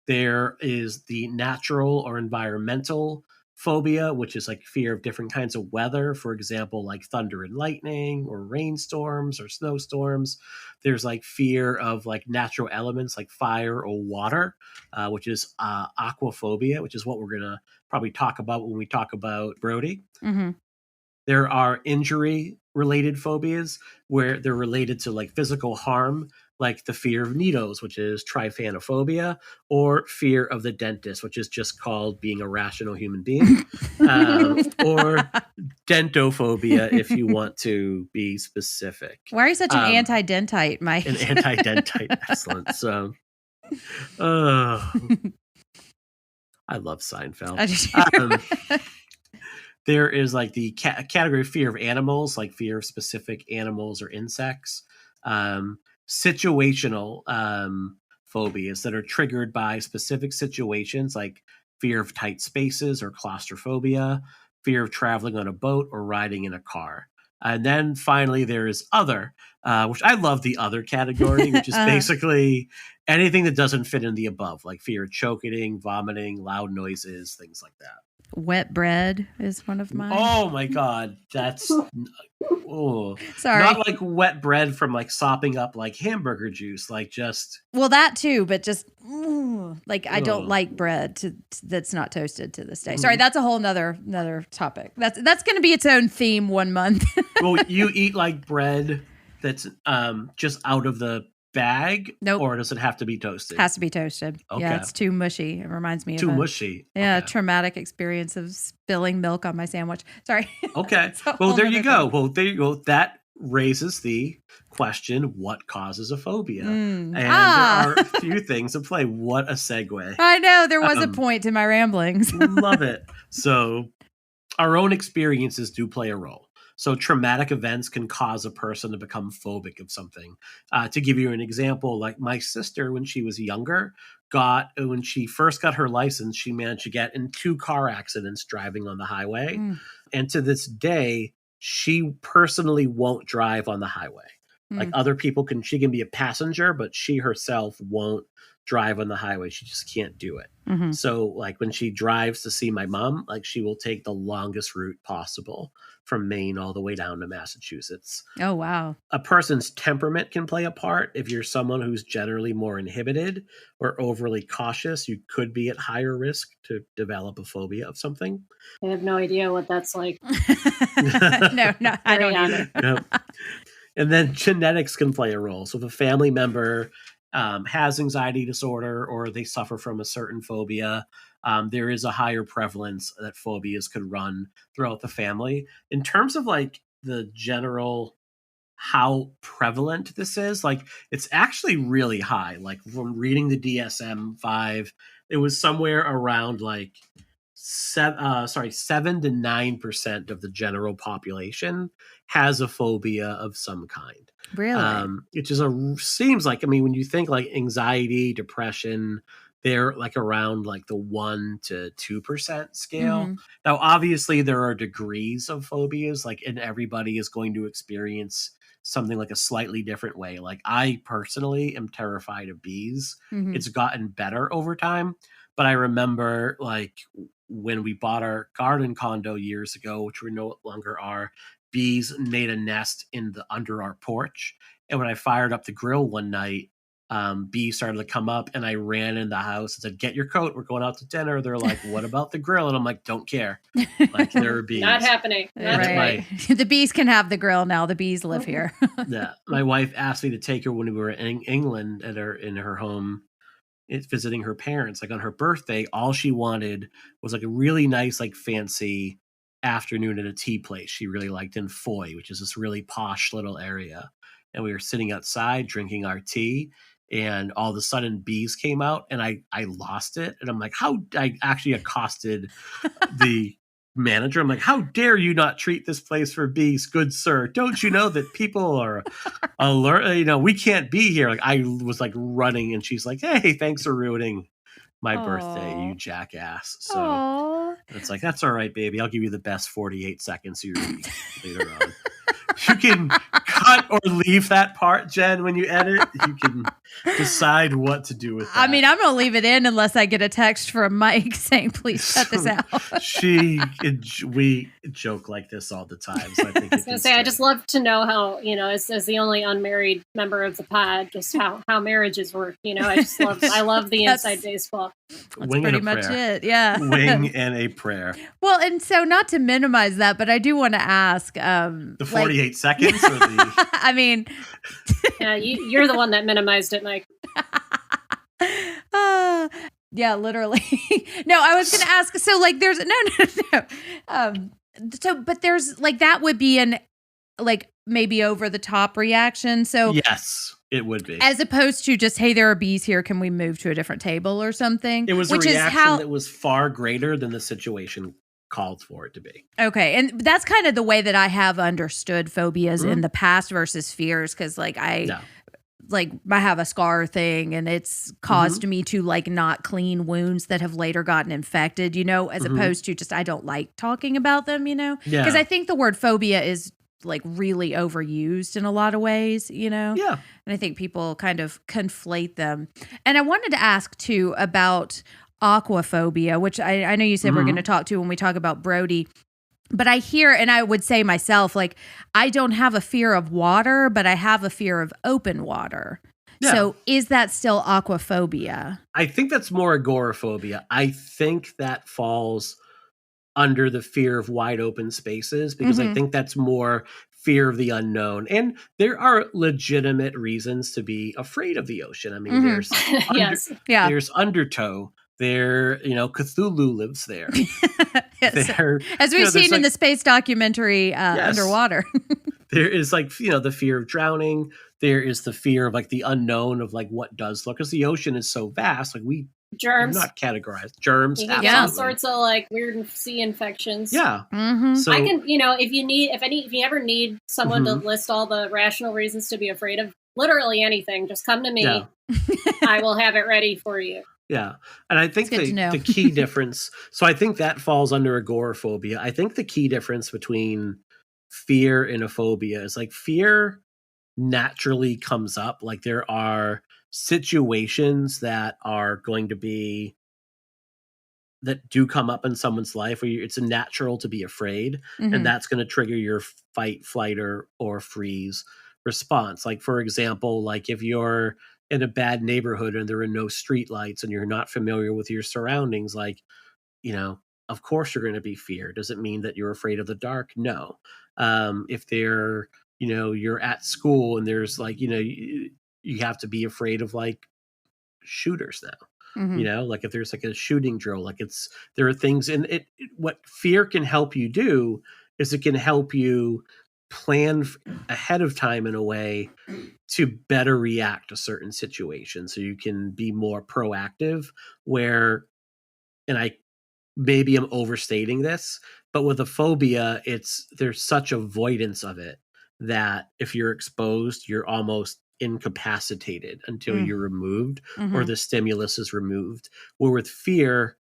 There is the natural or environmental phobia, which is like fear of different kinds of weather, for example, like thunder and lightning or rainstorms or snowstorms. There's like fear of like natural elements like fire or water, which is aquaphobia, which is what we're going to probably talk about when we talk about Brody. Mm-hmm. There are injury-related phobias where they're related to like physical harm, like the fear of needles, which is trypanophobia, or fear of the dentist, which is just called being a rational human being, or dentophobia, if you want to be specific. Why are you such an anti-dentite, Mike? An anti-dentite, excellent. So, I love Seinfeld. There is like the category of fear of animals, like fear of specific animals or insects. Situational phobias that are triggered by specific situations, like fear of tight spaces or claustrophobia, fear of traveling on a boat or riding in a car. And then finally, there is other, which I love the other category, which is basically anything that doesn't fit in the above, like fear of choking, vomiting, loud noises, things like that. Wet bread is one of mine. Oh my God. That's sorry. Not like wet bread from like sopping up like hamburger juice, like just. Well, that too, but just like I don't like bread that's not toasted to this day. Sorry, that's a whole nother topic. That's going to be its own theme one month. Well, you eat like bread that's just out of the bag? Nope. Or does it have to be toasted? Has to be toasted. Okay. Yeah, it's too mushy. It reminds me of mushy. Yeah, okay. Traumatic experience of spilling milk on my sandwich. Sorry. Okay. Well, there you go. Well, there you go. That raises the question, what causes a phobia? And there are a few things at play. What a segue. I know. There was a point to my ramblings. Love it. So our own experiences do play a role. So traumatic events can cause a person to become phobic of something. To give you an example, like my sister, when she was younger, when she first got her license, she managed to get in 2 car accidents driving on the highway. And to this day, she personally won't drive on the highway. Like other people she can be a passenger, but she herself won't drive on the highway. She just can't do it. So like when she drives to see my mom, like she will take the longest route possible from Maine all the way down to Massachusetts. Oh, wow. A person's temperament can play a part. If you're someone who's generally more inhibited or overly cautious, you could be at higher risk to develop a phobia of something. I have no idea what that's like. No, I don't either. Yep. And then genetics can play a role. So if a family member has anxiety disorder or they suffer from a certain phobia, there is a higher prevalence that phobias could run throughout the family. In terms of like the general how prevalent this is, like it's actually really high. Like from reading the DSM-5, it was somewhere around like 7 to 9% of the general population has a phobia of some kind. Really? Which is seems like, I mean, when you think like anxiety, depression, they're like around like the 1 to 2% scale. Mhm. Now, obviously there are degrees of phobias, like, and everybody is going to experience something like a slightly different way. Like I personally am terrified of bees. Mhm. It's gotten better over time, but I remember like when we bought our garden condo years ago, which we no longer are, bees made a nest under our porch. And when I fired up the grill one night, bees started to come up, and I ran in the house and said, "Get your coat. We're going out to dinner." They're like, "What about the grill?" And I'm like, "Don't care." Like there are bees. Not happening. Not Right. happening. The bees can have the grill now. The bees live here. Yeah. My wife asked me to take her when we were in England in her home, visiting her parents. Like on her birthday, all she wanted was like a really nice, like fancy afternoon at a tea place she really liked in Foy, which is this really posh little area. And we were sitting outside drinking our tea, and all of a sudden bees came out, and I lost it. And I'm like, I actually accosted the manager. I'm like, "How dare you not treat this place for bees, good sir? Don't you know that people are alert? You know, we can't be here." Like I was like running, and she's like, "Hey, thanks for ruining my birthday, you jackass." So Aww. it's like, "That's all right, baby. I'll give you the best 48 seconds of your week later on." You can cut or leave that part, Jen, when you edit. You can decide what to do with that. I mean, I'm going to leave it in unless I get a text from Mike saying, "Please cut this out." We joke like this all the time. So I think I was going to say, I just love to know how, as the only unmarried member of the pod, just how marriages work. I love the inside baseball. That's pretty much it. Yeah. Wing and a prayer. Well, and so not to minimize that, but I do want to ask. The 48 seconds? Or the... I mean. Yeah, you're the one that minimized it, Mike. Yeah, literally. No, I was going to ask. So, like, there's no. But there's like that would be an like maybe over the top reaction. So yes, it would be, as opposed to just, "Hey, there are bees here. Can we move to a different table or something?" It was a reaction that was far greater than the situation called for it to be. Okay, and that's kind of the way that I have understood phobias in the past versus fears, because like I have a scar thing, and it's caused me to like not clean wounds that have later gotten infected, as opposed to just I don't like talking about them, because I think the word phobia is like really overused in a lot of ways, Yeah. And I think people kind of conflate them. And I wanted to ask too about aquaphobia, which I know you said we're going to talk to when we talk about Brody. But I hear, and I would say myself, like, I don't have a fear of water, but I have a fear of open water. Yeah. So is that still aquaphobia? I think that's more agoraphobia. I think that falls under the fear of wide open spaces, because I think that's more fear of the unknown. And there are legitimate reasons to be afraid of the ocean. I mean, there's there's undertow. There, Cthulhu lives there. As we've seen in the space documentary, Underwater. There is the fear of drowning. There is the fear of like the unknown of like what does look, because the ocean is so vast. Like germs, not categorized germs. You get all sorts of like weird sea infections. Yeah. So I can, if you ever need someone to list all the rational reasons to be afraid of literally anything, just come to me. Yeah. I will have it ready for you. Yeah. And I think the key difference, so I think that falls under agoraphobia. I think the key difference between fear and a phobia is like fear naturally comes up. Like there are situations that are going to be that do come up in someone's life where it's natural to be afraid, and that's going to trigger your fight, flight, or freeze response. Like, for example, like if you're in a bad neighborhood and there are no street lights and you're not familiar with your surroundings, like, of course you're going to be feared. Does it mean that you're afraid of the dark? No. If they're, you're at school and there's like, you have to be afraid of like shooters now. Like if there's like a shooting drill, like there are things in it. What fear can help you do is it can help you plan ahead of time in a way to better react to certain situations. So you can be more proactive maybe I'm overstating this, but with a phobia, there's such avoidance of it that if you're exposed, you're almost incapacitated until you're removed or the stimulus is removed. Where with fear,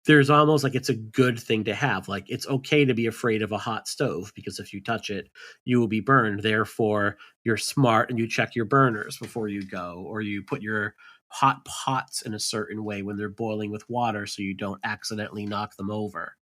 there's almost like it's a good thing to have. Like it's okay to be afraid of a hot stove because if you touch it, you will be burned. Therefore, you're smart and you check your burners before you go, or you put your hot pots in a certain way when they're boiling with water so you don't accidentally knock them over.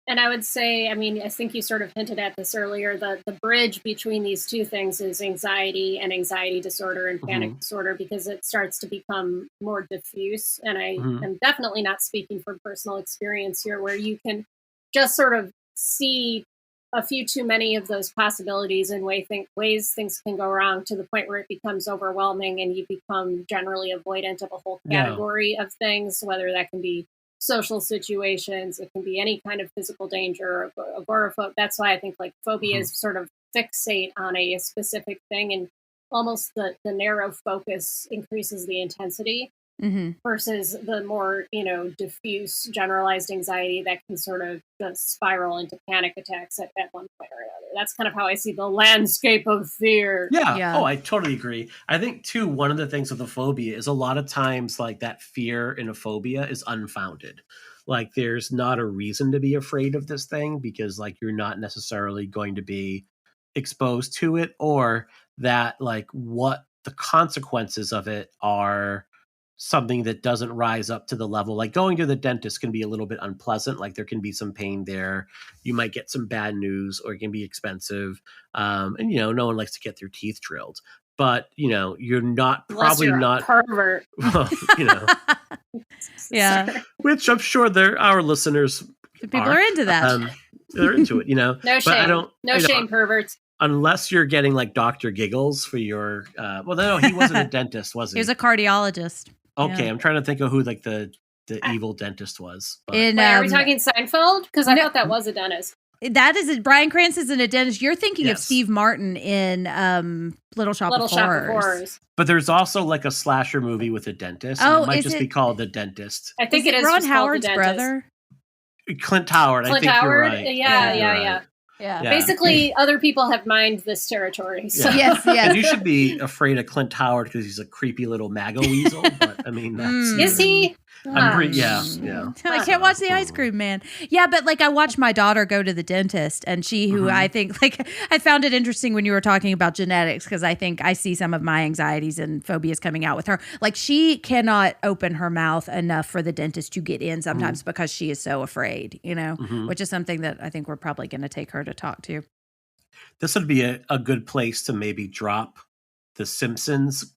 And I would say, I think you sort of hinted at this earlier, the bridge between these two things is anxiety and anxiety disorder and panic disorder, because it starts to become more diffuse. And I am definitely not speaking from personal experience here, where you can just sort of see a few too many of those possibilities and ways things can go wrong to the point where it becomes overwhelming and you become generally avoidant of a whole category of things, whether that can be social situations, it can be any kind of physical danger or agoraphobia. That's why I think like phobias sort of fixate on a specific thing, and almost the narrow focus increases the intensity versus the more, diffuse generalized anxiety that can sort of just spiral into panic attacks at one point or another. That's kind of how I see the landscape of fear. Yeah. Oh, I totally agree. I think too, one of the things with a phobia is a lot of times like that fear in a phobia is unfounded. Like there's not a reason to be afraid of this thing because like you're not necessarily going to be exposed to it, or that like what the consequences of it are something that doesn't rise up to the level. Like going to the dentist can be a little bit unpleasant. Like there can be some pain there. You might get some bad news, or it can be expensive. And no one likes to get their teeth drilled, but you're not not pervert. Well, Yeah. Which I'm sure our listeners people are into that. They're into it, No but shame. No shame, perverts. Unless you're getting like Dr. Giggles for your, no, he wasn't a dentist, was he? He was a cardiologist. Okay, Yeah. I'm trying to think of who like the evil dentist was. But. Wait, are we talking Seinfeld? Because I thought that was a dentist. That is it. Bryan Cranston's in a dentist. You're thinking of Steve Martin in Little Shop of Horrors. But there's also like a slasher movie with a dentist. Oh, it might just be called The Dentist. I think it is Ron just Howard's called The Dentist. brother. Clint Howard. I think you're right. Yeah. Yeah. Basically, other people have mined this territory. So. Yeah. Yes. And you should be afraid of Clint Howard because he's a creepy little MAGA weasel. But I mean, that's Is he? yeah. I can't watch the Ice Cream Man. Yeah, but like I watched my daughter go to the dentist, and who I think like I found it interesting when you were talking about genetics, because I think I see some of my anxieties and phobias coming out with her. Like she cannot open her mouth enough for the dentist to get in sometimes because she is so afraid, which is something that I think we're probably going to take her to talk to. This would be a good place to maybe drop the Simpsons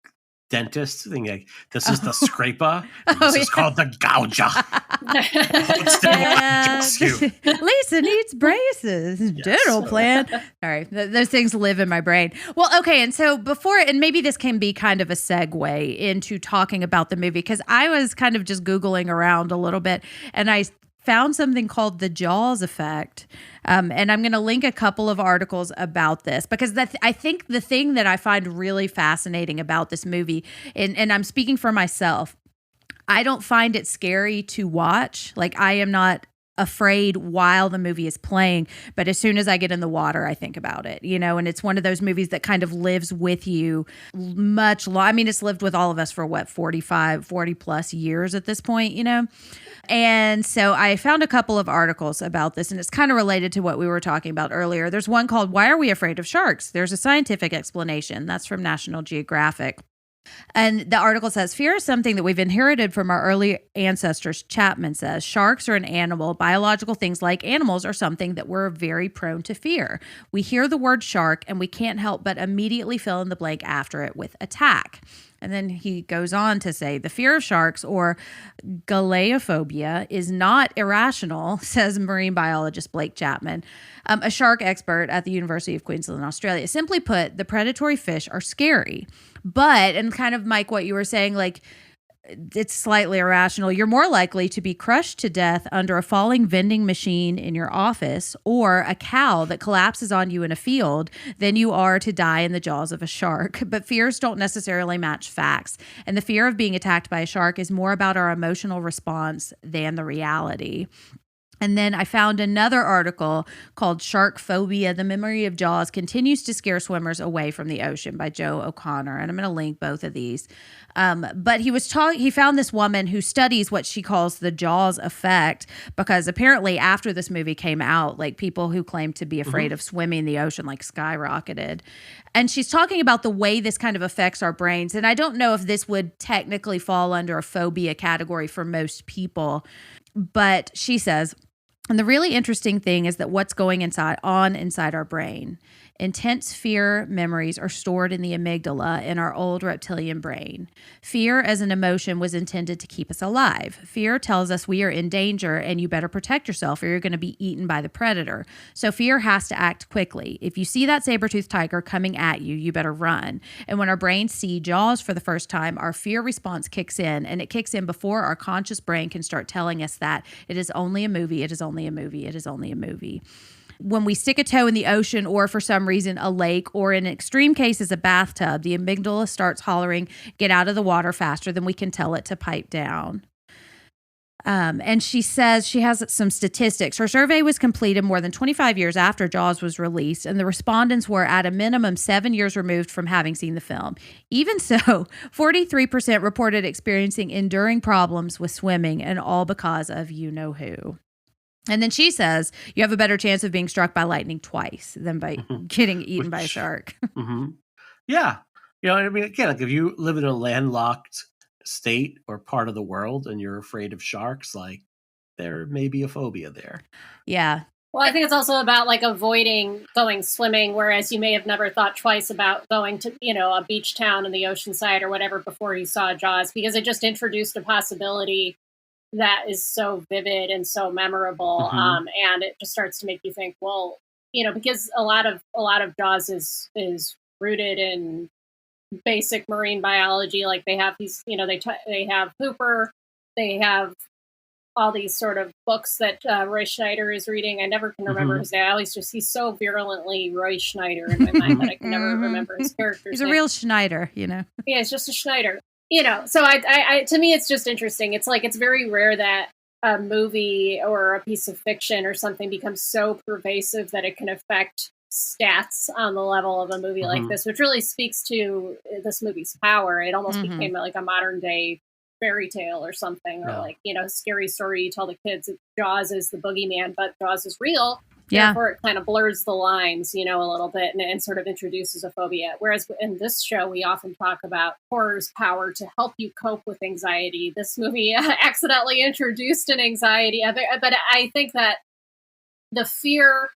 dentist thing. Like, this is the scraper. This is called the gouger. Lisa needs braces. Dental plan. Sorry, those things live in my brain. Well, okay, and so and maybe this can be kind of a segue into talking about the movie, because I was kind of just Googling around a little bit, and I found something called the Jaws effect. And I'm going to link a couple of articles about this, because I think the thing that I find really fascinating about this movie, and I'm speaking for myself, I don't find it scary to watch. Like I am not afraid while the movie is playing, but as soon as I get in the water, I think about it, and it's one of those movies that kind of lives with you much longer. I mean, it's lived with all of us for 40 plus years at this point, And so I found a couple of articles about this, and it's kind of related to what we were talking about earlier. There's one called "Why Are We Afraid of Sharks?" There's a scientific explanation. That's from National Geographic. And the article says, fear is something that we've inherited from our early ancestors. Chapman says, sharks are an animal. Biological things like animals are something that we're very prone to fear. We hear the word shark and we can't help but immediately fill in the blank after it with attack. And then he goes on to say, the fear of sharks, or galeophobia, is not irrational, says marine biologist Blake Chapman, a shark expert at the University of Queensland, Australia. Simply put, the predatory fish are scary. But, and kind of, Mike, what you were saying, like, it's slightly irrational. You're more likely to be crushed to death under a falling vending machine in your office or a cow that collapses on you in a field than you are to die in the jaws of a shark. But fears don't necessarily match facts. And the fear of being attacked by a shark is more about our emotional response than the reality. And then I found another article called Shark Phobia, The Memory of Jaws Continues to Scare Swimmers Away from the Ocean by Joe O'Connor. And I'm going to link both of these. But he found this woman who studies what she calls the Jaws effect, because apparently after this movie came out, like, people who claimed to be afraid of swimming in the ocean like skyrocketed. And she's talking about the way this kind of affects our brains. And I don't know if this would technically fall under a phobia category for most people, but she says, and the really interesting thing is that what's going inside our brain. Intense fear memories are stored in the amygdala in our old reptilian brain. Fear as an emotion was intended to keep us alive. Fear tells us we are in danger and you better protect yourself or you're going to be eaten by the predator. So fear has to act quickly. If you see that saber-toothed tiger coming at you, you better run. And when our brains see Jaws for the first time, our fear response kicks in, and it kicks in before our conscious brain can start telling us that it is only a movie, it is only a movie, it is only a movie. When we stick a toe in the ocean, or for some reason a lake, or in extreme cases a bathtub, the amygdala starts hollering, get out of the water, faster than we can tell it to pipe down. And she says she has some statistics. Her survey was completed more than 25 years after Jaws was released, and the respondents were at a minimum 7 years removed from having seen the film. Even so, 43% reported experiencing enduring problems with swimming, and all because of you-know-who. And then she says you have a better chance of being struck by lightning twice than by getting eaten by a shark. Yeah. You know, I mean, again, like, if you live in a landlocked state or part of the world and you're afraid of sharks, like, there may be a phobia there. Yeah. Well, I think it's also about, like, avoiding going swimming, whereas you may have never thought twice about going to, you know, a beach town in the ocean side or whatever before you saw Jaws, because it just introduced a possibility that is so vivid and so memorable, and it just starts to make you think, well, you know, because a lot of Jaws is rooted in basic marine biology. Like, they have these, you know, they have Hooper, they have all these sort of books that Roy Schneider is reading. I never can remember his name. I always just, he's so virulently Roy Schneider in my mind that I can never remember his character's name. He's a real Schneider, you know. Yeah, it's just a Schneider. You know, so I to me, it's just interesting. It's like, it's very rare that a movie or a piece of fiction or something becomes so pervasive that it can affect stats on the level of a movie like this, which really speaks to this movie's power. It almost became like a modern day fairy tale or something, or like, you know, scary story you tell the kids. Jaws is the boogeyman, but Jaws is real. Yeah. Therefore, it kind of blurs the lines, you know, a little bit, and sort of introduces a phobia. Whereas in this show, we often talk about horror's power to help you cope with anxiety. This movie accidentally introduced an anxiety, but I think that the fear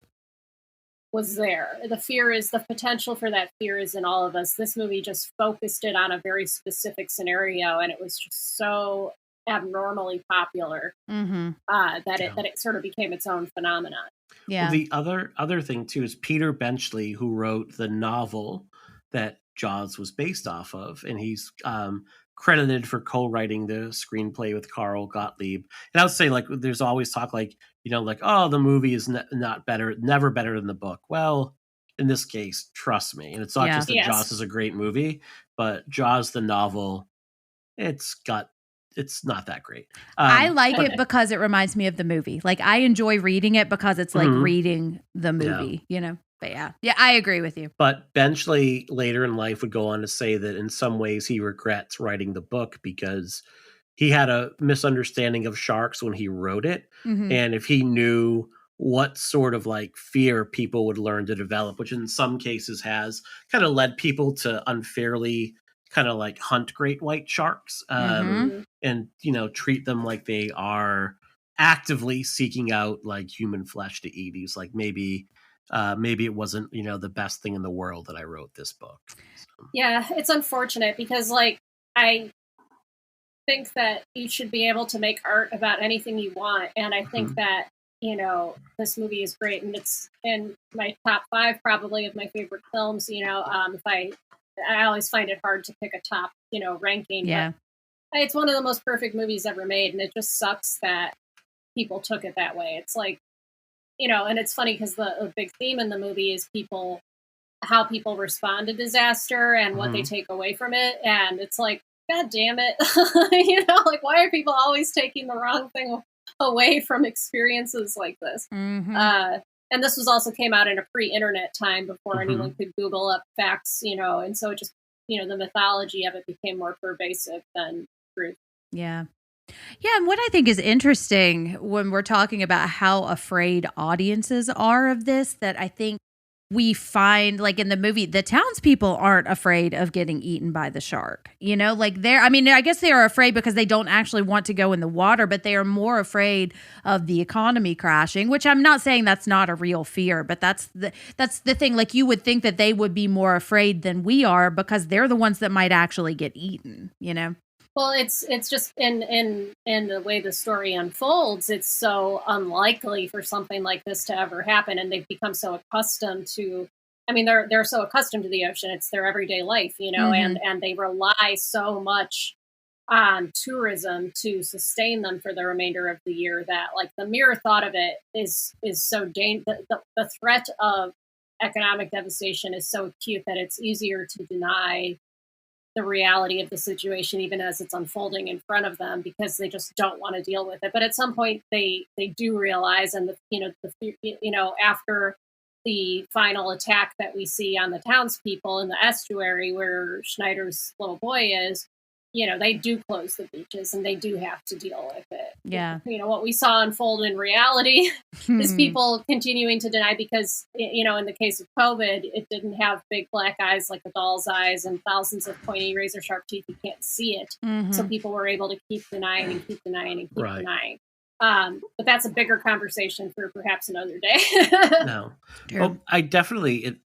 was there. The potential for that fear is in all of us. This movie just focused it on a very specific scenario, and it was just so abnormally popular that it sort of became its own phenomenon. Yeah. Well, the other thing too is Peter Benchley, who wrote the novel that Jaws was based off of, and he's credited for co-writing the screenplay with Carl Gottlieb. And I would say, like, there's always talk, like, you know, like, oh, the movie is never better than the book. Well, in this case, trust me, and it's not just that Jaws is a great movie, but Jaws the novel, it's not that great. I like it because it reminds me of the movie. Like, I enjoy reading it because it's like reading the movie, you know? But yeah, I agree with you. But Benchley later in life would go on to say that in some ways he regrets writing the book because he had a misunderstanding of sharks when he wrote it. And if he knew what sort of, like, fear people would learn to develop, which in some cases has kind of led people to unfairly kind of like hunt great white sharks, and treat them like they are actively seeking out like human flesh to eat. He's like, maybe it wasn't the best thing in the world that I wrote this book. So. Yeah, it's unfortunate because like I think that you should be able to make art about anything you want, and I think that this movie is great, and it's in my top 5 probably of my favorite films. If I always find it hard to pick a top ranking. Yeah, but it's one of the most perfect movies ever made, and it just sucks that people took it that way. It's like and it's funny because the big theme in the movie is how people respond to disaster and what they take away from it, and it's like, God damn it. Like, why are people always taking the wrong thing away from experiences like this? And this was also came out in a pre-internet time before anyone could Google up facts, and so it just, the mythology of it became more pervasive than truth. Yeah. Yeah, and what I think is interesting when we're talking about how afraid audiences are of this, that I think we find, like in the movie, the townspeople aren't afraid of getting eaten by the shark. Like I guess they are afraid because they don't actually want to go in the water, but they are more afraid of the economy crashing, which I'm not saying that's not a real fear, but that's the thing. Like, you would think that they would be more afraid than we are because they're the ones that might actually get eaten, Well, it's just in the way the story unfolds, it's so unlikely for something like this to ever happen, and they've become so accustomed to. I mean, they're so accustomed to the ocean; it's their everyday life, and they rely so much on tourism to sustain them for the remainder of the year that, like, the mere thought of it is so dangerous. The threat of economic devastation is so acute that it's easier to deny the reality of the situation, even as it's unfolding in front of them, because they just don't want to deal with it. But at some point, they do realize, and after the final attack that we see on the townspeople in the estuary where Schneider's little boy is, they do close the beaches and they do have to deal with it. Yeah. What we saw unfold in reality is people continuing to deny because, in the case of COVID, it didn't have big black eyes like a doll's eyes and thousands of pointy razor sharp teeth. You can't see it. So people were able to keep denying and keep denying and keep denying. But that's a bigger conversation for perhaps another day. No. Well, I definitely,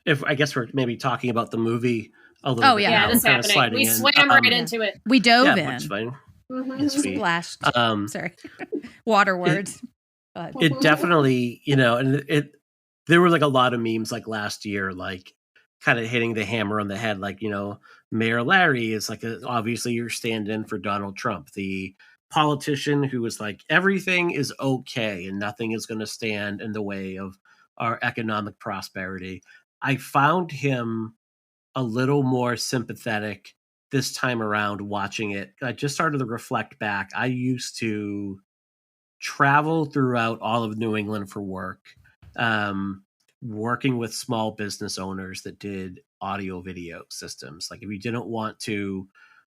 I guess we're maybe talking about the movie a little bit. Yeah, this happening. We swam right into it. We dove in. Which is fine. Splashed. Sorry. Water words. It definitely, and there were like a lot of memes like last year, like kind of hitting the hammer on the head. Like, Mayor Larry is like, obviously you're stand-in for Donald Trump, the politician who was like, everything is okay and nothing is going to stand in the way of our economic prosperity. I found him a little more sympathetic this time around watching it. I just started to reflect back. I used to travel throughout all of New England for work, working with small business owners that did audio video systems. Like, if you didn't want to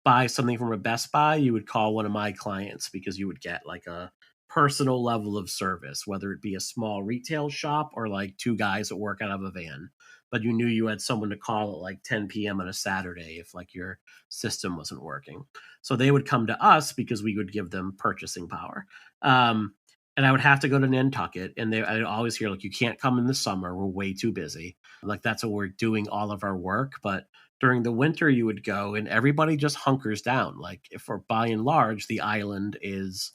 buy something from a Best Buy, you would call one of my clients because you would get like a personal level of service, whether it be a small retail shop or like 2 guys that work out of a van. But you knew you had someone to call at like 10 p.m. on a Saturday if like your system wasn't working. So they would come to us because we would give them purchasing power. And I would have to go to Nantucket, and I'd always hear like, you can't come in the summer, we're way too busy. Like, that's when we're doing all of our work. But during the winter you would go and everybody just hunkers down. Like, if we're by and large, the island is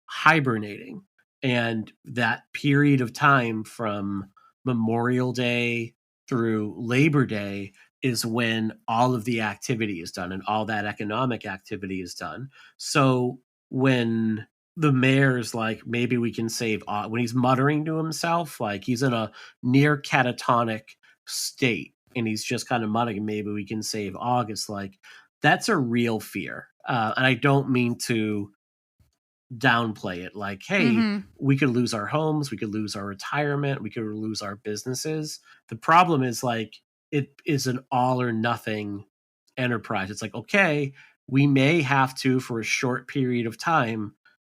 hibernating. And that period of time from Memorial Day through Labor Day is when all of the activity is done and all that economic activity is done. So when the mayor's like, maybe we can save, when he's muttering to himself, like he's in a near catatonic state and he's just kind of muttering, maybe we can save August. Like, that's a real fear. And I don't mean to downplay it, like, hey, we could lose our homes, we could lose our retirement, we could lose our businesses. The problem is, like, it is an all or nothing enterprise. It's like, okay, we may have to, for a short period of time,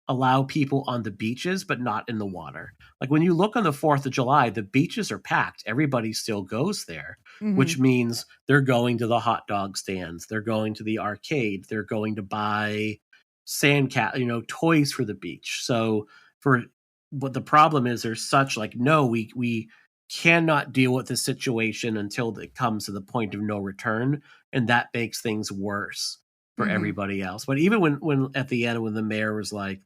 allow people on the beaches, but not in the water. Like when you look on the 4th of July, the beaches are packed. Everybody still goes there, which means they're going to the hot dog stands. They're going to the arcade. They're going to buy toys for the beach. So but the problem is there's such like, no, we cannot deal with the situation until it comes to the point of no return. And that makes things worse for everybody else. But even when at the end, when the mayor was like,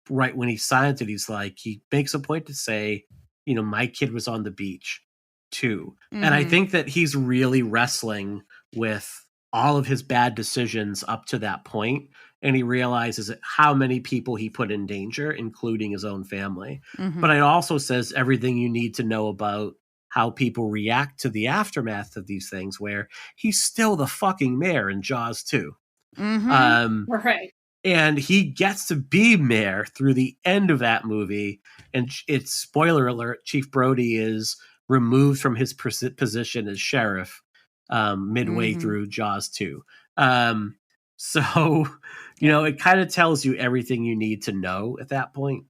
right when he signs it, he's like, he makes a point to say, my kid was on the beach too. And I think that he's really wrestling with all of his bad decisions up to that point. And he realizes how many people he put in danger, including his own family. But it also says everything you need to know about how people react to the aftermath of these things, where he's still the fucking mayor in Jaws 2. Right. And he gets to be mayor through the end of that movie. And it's spoiler alert, Chief Brody is removed from his position as sheriff midway through Jaws 2. So, it kind of tells you everything you need to know at that point.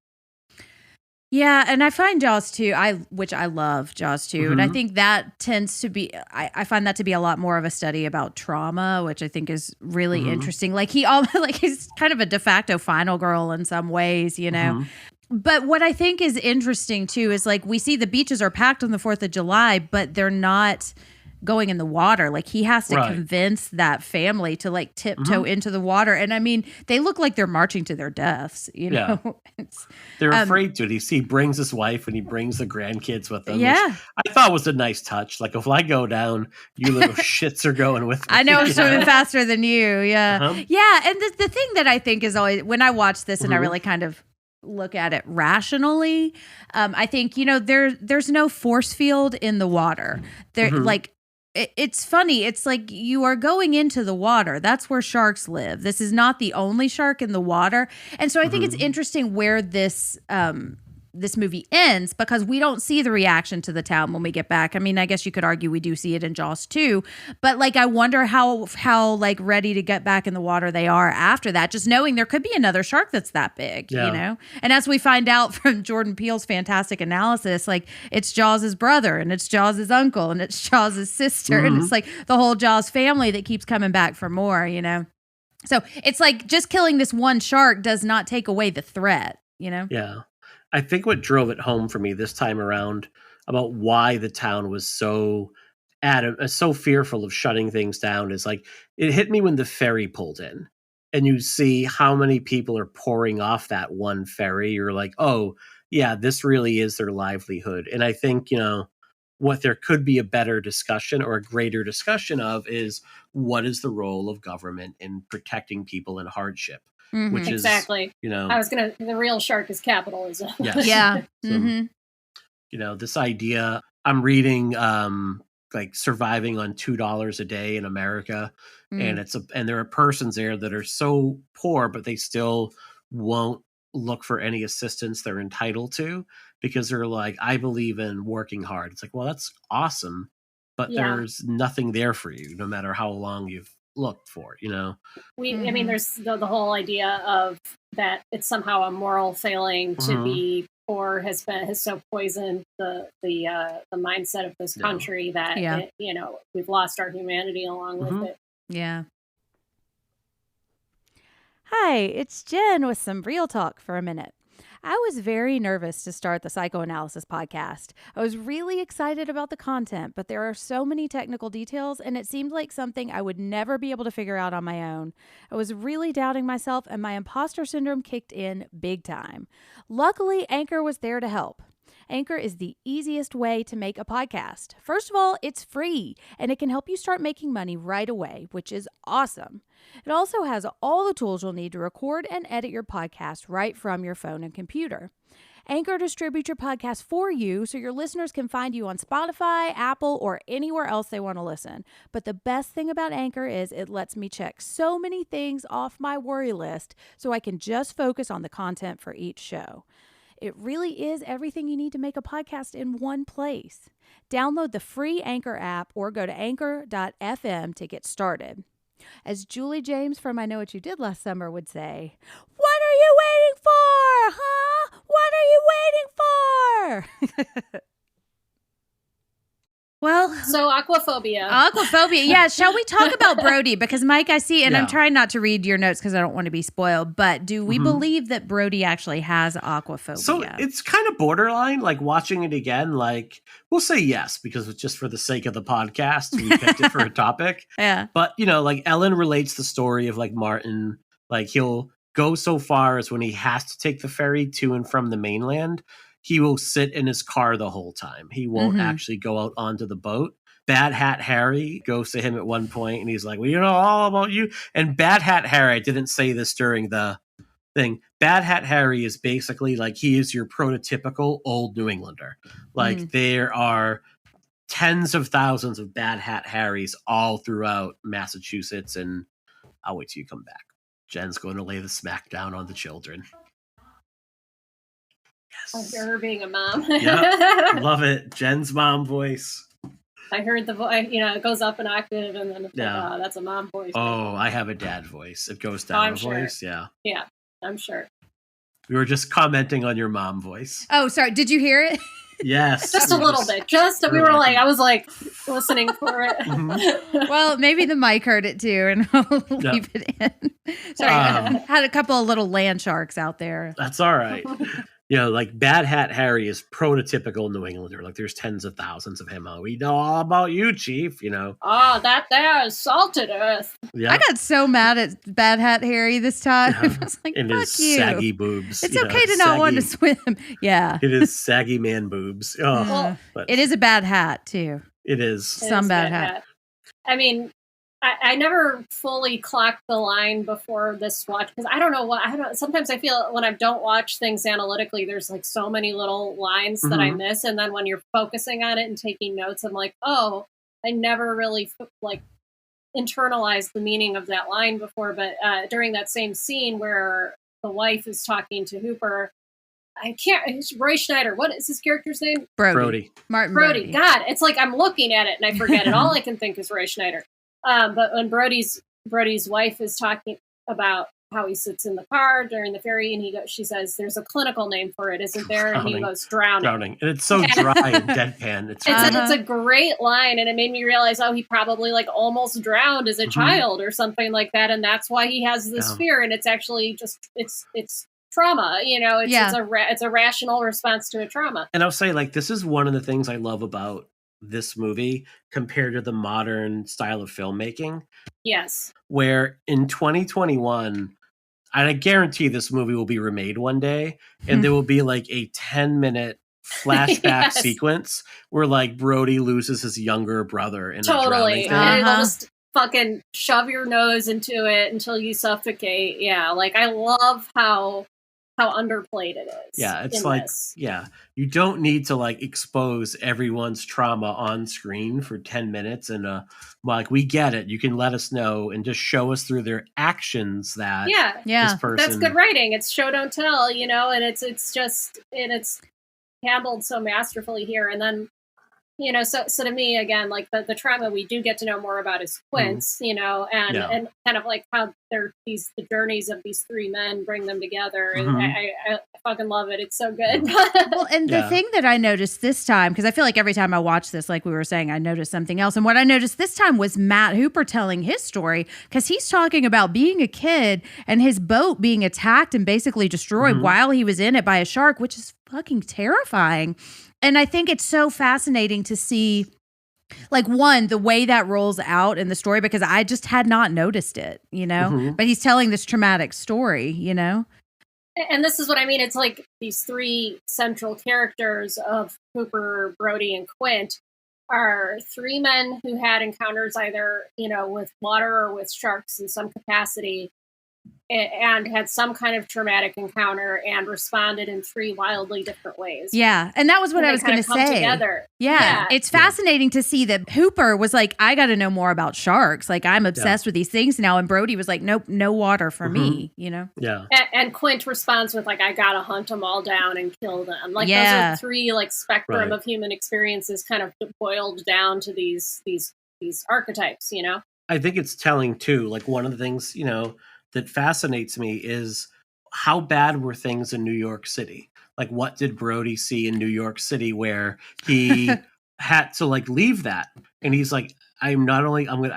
Yeah, and I find Jaws 2, which I love Jaws 2, and I think that tends to be, I find that to be a lot more of a study about trauma, which I think is really interesting. Like he's kind of a de facto final girl in some ways, But what I think is interesting too is like we see the beaches are packed on the 4th of July, but they're not going in the water. Like he has to convince that family to like tiptoe into the water. And I mean, they look like they're marching to their deaths, know? They're afraid to. He brings his wife and he brings the grandkids with him. Yeah. Which I thought was a nice touch. Like if I go down, you little shits are going with me. I know I'm swimming faster than you. Yeah. Yeah. And the thing that I think is always, when I watch this and I really kind of look at it rationally, I think, there's no force field in the water. There, like, it's funny. It's like you are going into the water. That's where sharks live. This is not the only shark in the water. And so I think it's interesting where this movie ends, because we don't see the reaction to the town when we get back. I mean, I guess you could argue we do see it in Jaws 2, but like I wonder how like ready to get back in the water they are after that, just knowing there could be another shark that's that big, And as we find out from Jordan Peele's fantastic analysis, like it's Jaws' brother and it's Jaws' uncle and it's Jaws' sister and it's like the whole Jaws family that keeps coming back for more, So it's like just killing this one shark does not take away the threat, Yeah. I think what drove it home for me this time around about why the town was so fearful of shutting things down is like it hit me when the ferry pulled in and you see how many people are pouring off that one ferry. You're like, oh, yeah, this really is their livelihood. And I think, what there could be a better discussion or a greater discussion of is what is the role of government in protecting people in hardship? Which is exactly. The real shark is capitalism. Yes. Yeah. So, this idea I'm reading, like surviving on $2 a day in America. And and there are persons there that are so poor, but they still won't look for any assistance they're entitled to because they're like, I believe in working hard. It's like, well, that's awesome, but there's nothing there for you, no matter how long you've looked for, I mean, there's the whole idea of that it's somehow a moral failing to be poor has so poisoned the mindset of this country that we've lost our humanity along with it. Yeah. Hi, it's Jen with some real talk for a minute. I was very nervous to start the psychoanalysis podcast. I was really excited about the content, but there are so many technical details, and it seemed like something I would never be able to figure out on my own. I was really doubting myself, and my imposter syndrome kicked in big time. Luckily, Anchor was there to help. Anchor is the easiest way to make a podcast. First of all, it's free, and it can help you start making money right away, which is awesome. It also has all the tools you'll need to record and edit your podcast right from your phone and computer. Anchor distributes your podcast for you so your listeners can find you on Spotify, Apple, or anywhere else they want to listen. But the best thing about Anchor is it lets me check so many things off my worry list so I can just focus on the content for each show. It really is everything you need to make a podcast in one place. Download the free Anchor app or go to anchor.fm to get started. As Julie James from I Know What You Did Last Summer would say, what are are you waiting for? Huh? What are you waiting for? Well, So aquaphobia. aquaphobia. Yeah. Shall we talk about Brody? Because Mike, I see, and I'm Yeah. trying not to read your notes because I don't want to be spoiled, but do we believe that Brody actually has aquaphobia? So it's kind of borderline, like watching it again, like we'll say yes, because it's just for the sake of the podcast, we picked it for a topic. Yeah. But, like Ellen relates the story of like Martin, like he'll go so far as when he has to take the ferry to and from the mainland, he will sit in his car the whole time. He won't actually go out onto the boat. Bad Hat Harry goes to him at one point and he's like, well, you know all about you. And Bad Hat Harry, I didn't say this during the thing. Bad Hat Harry is basically like he is your prototypical old New Englander. Like there are tens of thousands of Bad Hat Harrys all throughout Massachusetts, and I'll wait till you come back. Jen's going to lay the smack down on the children. I Yes. hear her being a mom. Yep. Love it. Jen's mom voice. I heard the voice, it goes up an octave and then it's Yeah. like, that's a mom voice. Oh, I have a dad voice. It goes down I'm a sure. voice. Yeah. Yeah, I'm sure. We were just commenting on your mom voice. Oh, sorry. Did you hear it? Yes. Just a little bit. I was like listening for it. Well, maybe the mic heard it too, and we'll leave it in. Sorry, I had a couple of little land sharks out there. That's all right. Like Bad Hat Harry is prototypical New Englander. Like there's tens of thousands of him. We know all about you, Chief. Oh, that there is salted earth. Yeah. I got so mad at Bad Hat Harry this time. I was like, and fuck his you. saggy boobs. It's okay to not want to swim. Yeah. It is saggy man boobs. Oh, Well, but It is a bad hat, too. it is. Some It is bad hat. I mean, I never fully clocked the line before this watch because I don't know what sometimes I feel when I don't watch things analytically, there's like so many little lines that I miss, and then when you're focusing on it and taking notes, I'm like, oh, I never really internalized the meaning of that line before. But during that same scene where the wife is talking to Hooper, it's Roy Schneider. What is his character's name? Brody. Martin Brody. God, it's like I'm looking at it and I forget it. All I can think is Roy Schneider. But when Brody's wife is talking about how he sits in the car during the ferry, and she says, "There's a clinical name for it, isn't there?" And he goes, "Drowning." And it's so dry and deadpan. It's a great line, and it made me realize, he probably almost drowned as a child or something like that, and that's why he has this fear. And it's actually just it's trauma. It's a rational response to a trauma. And I'll say, this is one of the things I love about this movie compared to the modern style of filmmaking. Yes. Where in 2021, and I guarantee this movie will be remade one day, and there will be a 10-minute flashback sequence where Brody loses his younger brother in a drowning thing. And it'll just fucking shove your nose into it until you suffocate. Yeah, I love how underplayed it is. Yeah, it's you don't need to expose everyone's trauma on screen for 10 minutes and we get it. You can let us know and just show us through their actions that this person. That's good writing. It's show don't tell, and it's handled so masterfully here. And then so to me, again, the trauma we do get to know more about is Quint's, and kind of how the journeys of these three men bring them together. And I fucking love it. It's so good. Well, and the thing that I noticed this time, because I feel like every time I watch this, like we were saying, I noticed something else. And what I noticed this time was Matt Hooper telling his story, because he's talking about being a kid and his boat being attacked and basically destroyed while he was in it by a shark, which is fucking terrifying. And I think it's so fascinating to see, the way that rolls out in the story, because I just had not noticed it, But he's telling this traumatic story, And this is what I mean. It's these three central characters of Hooper, Brody, and Quint are three men who had encounters either, with water or with sharks in some capacity, and had some kind of traumatic encounter and responded in three wildly different ways. Yeah. And that was what I was going to say. Together. Yeah. It's fascinating to see that Hooper was I got to know more about sharks. I'm obsessed with these things now. And Brody was nope, no water for me, Yeah. And Quint responds with I got to hunt them all down and kill them. Those are three spectrum of human experiences kind of boiled down to these archetypes, I think it's telling too. One of the things, that fascinates me is how bad were things in New York City? Like, what did Brody see in New York City where he had to like leave that? And he's like, I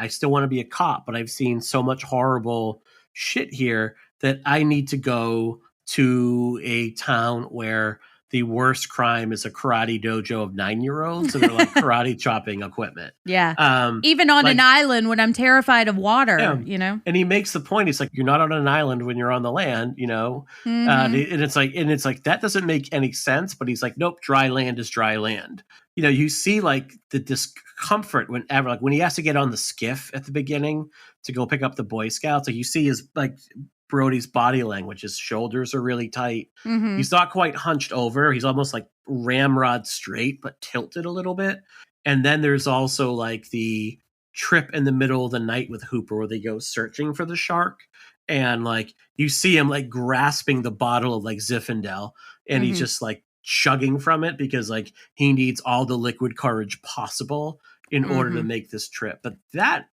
still want to be a cop, but I've seen so much horrible shit here that I need to go to a town where the worst crime is a karate dojo of 9-year-olds, and they're like karate chopping equipment. Yeah. Even on an island when I'm terrified of water, And he makes the point. He's like, you're not on an island when you're on the land, Mm-hmm. and it's like that doesn't make any sense. But he's like, nope, dry land is dry land. You see like the discomfort whenever, like when he has to get on the skiff at the beginning to go pick up the Boy Scouts. Like you see his like Brody's body language. His shoulders are really tight. Mm-hmm. He's not quite hunched over. He's almost like ramrod straight, but tilted a little bit. And then there's also like the trip in the middle of the night with Hooper where they go searching for the shark. And like you see him like grasping the bottle of like Zinfandel, and he's just like chugging from it because like he needs all the liquid courage possible in order to make this trip. But that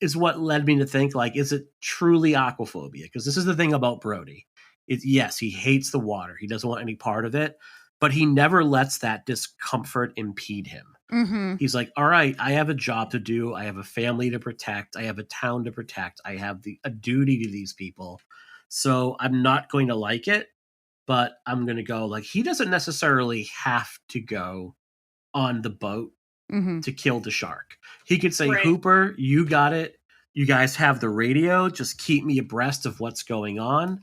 is what led me to think, like, is it truly aquaphobia? Because this is the thing about Brody. Yes, he hates the water. He doesn't want any part of it, but he never lets that discomfort impede him. Mm-hmm. He's like, all right, I have a job to do. I have a family to protect. I have a town to protect. I have a duty to these people. So I'm not going to like it, but I'm going to go. Like, he doesn't necessarily have to go on the boat to kill the shark. He could say, Right. Hooper, you got it. You guys have the radio. Just keep me abreast of what's going on.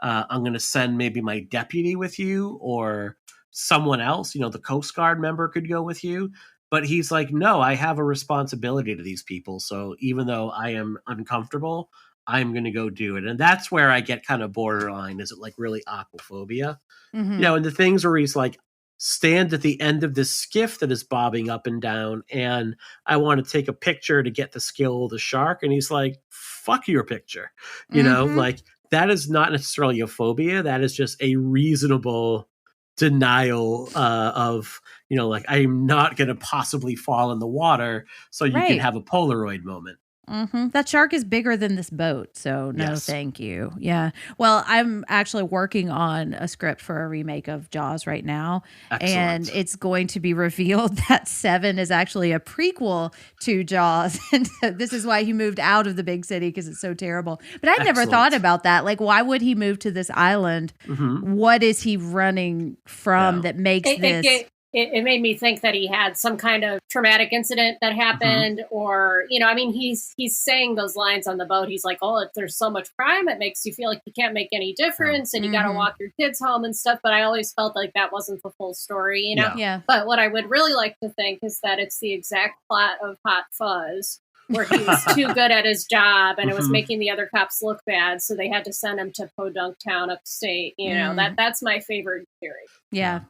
I'm going to send maybe my deputy with you or someone else. The Coast Guard member could go with you. But he's like, no, I have a responsibility to these people. So even though I am uncomfortable, I'm going to go do it. And that's where I get kind of borderline. Is it like really aquaphobia? Mm-hmm. And the things where he's like, stand at the end of this skiff that is bobbing up and down, and I want to take a picture to get the skill of the shark. And he's like, fuck your picture. Like that is not necessarily a phobia. That is just a reasonable denial of, like I'm not going to possibly fall in the water so you can have a Polaroid moment. Mm-hmm. That shark is bigger than this boat, so no, thank you. Yeah. Well, I'm actually working on a script for a remake of Jaws right now. Excellent. And it's going to be revealed that 7 is actually a prequel to Jaws. And so this is why he moved out of the big city, because it's so terrible. But I never thought about that. Like, why would he move to this island? What is he running from that makes this... It made me think that he had some kind of traumatic incident that happened, or, he's saying those lines on the boat. He's like, oh, if there's so much crime, it makes you feel like you can't make any difference and you got to walk your kids home and stuff. But I always felt like that wasn't the full story, Yeah. But what I would really like to think is that it's the exact plot of Hot Fuzz, where he was too good at his job and it was making the other cops look bad. So they had to send him to Podunk Town upstate. That's my favorite theory. Yeah.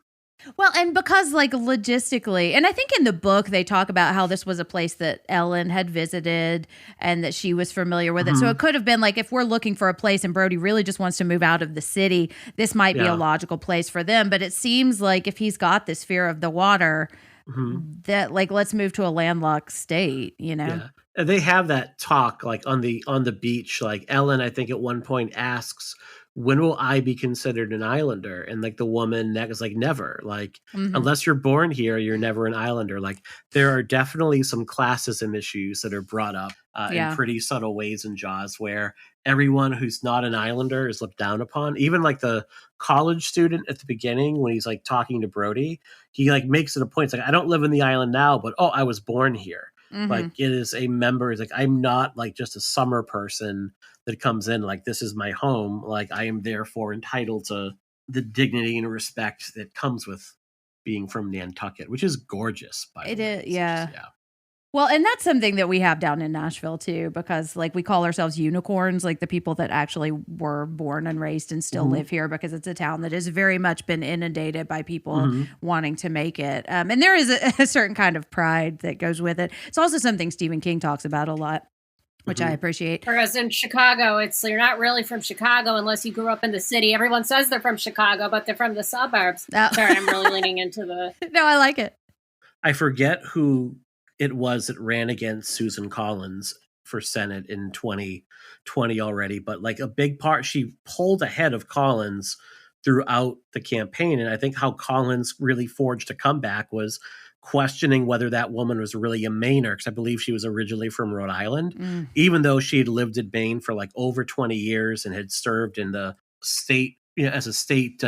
Well, and because like logistically, and I think in the book they talk about how this was a place that Ellen had visited and that she was familiar with it. So it could have been like, if we're looking for a place and Brody really just wants to move out of the city, this might be a logical place for them. But it seems like if he's got this fear of the water, that like, let's move to a landlocked state, Yeah. And they have that talk like on the beach. Like Ellen, I think at one point asks, when will I be considered an islander? And like the woman that is like, never, like, unless you're born here, you're never an islander. Like there are definitely some classism issues that are brought up in pretty subtle ways in Jaws, where everyone who's not an islander is looked down upon. Even like the college student at the beginning, when he's like talking to Brody, he like makes it a point. It's like, I don't live in the island now, but I was born here. Like it is a member. It's like, I'm not like just a summer person that comes in. Like this is my home. Like I am therefore entitled to the dignity and respect that comes with being from Nantucket, which is gorgeous. By the way. It is, yeah. Well, and that's something that we have down in Nashville too, because like we call ourselves unicorns, like the people that actually were born and raised and still live here, because it's a town that has very much been inundated by people wanting to make it. And there is a certain kind of pride that goes with it. It's also something Stephen King talks about a lot, which I appreciate. Whereas in Chicago, you're not really from Chicago unless you grew up in the city. Everyone says they're from Chicago, but they're from the suburbs. Oh. Sorry, I'm really leaning into the... No, I like it. I forget who it was that ran against Susan Collins for Senate in 2020 already, but like a big part, she pulled ahead of Collins throughout the campaign. And I think how Collins really forged a comeback was questioning whether that woman was really a Mainer, because I believe she was originally from Rhode Island, even though she had lived in Maine for like over 20 years and had served in the state, as a state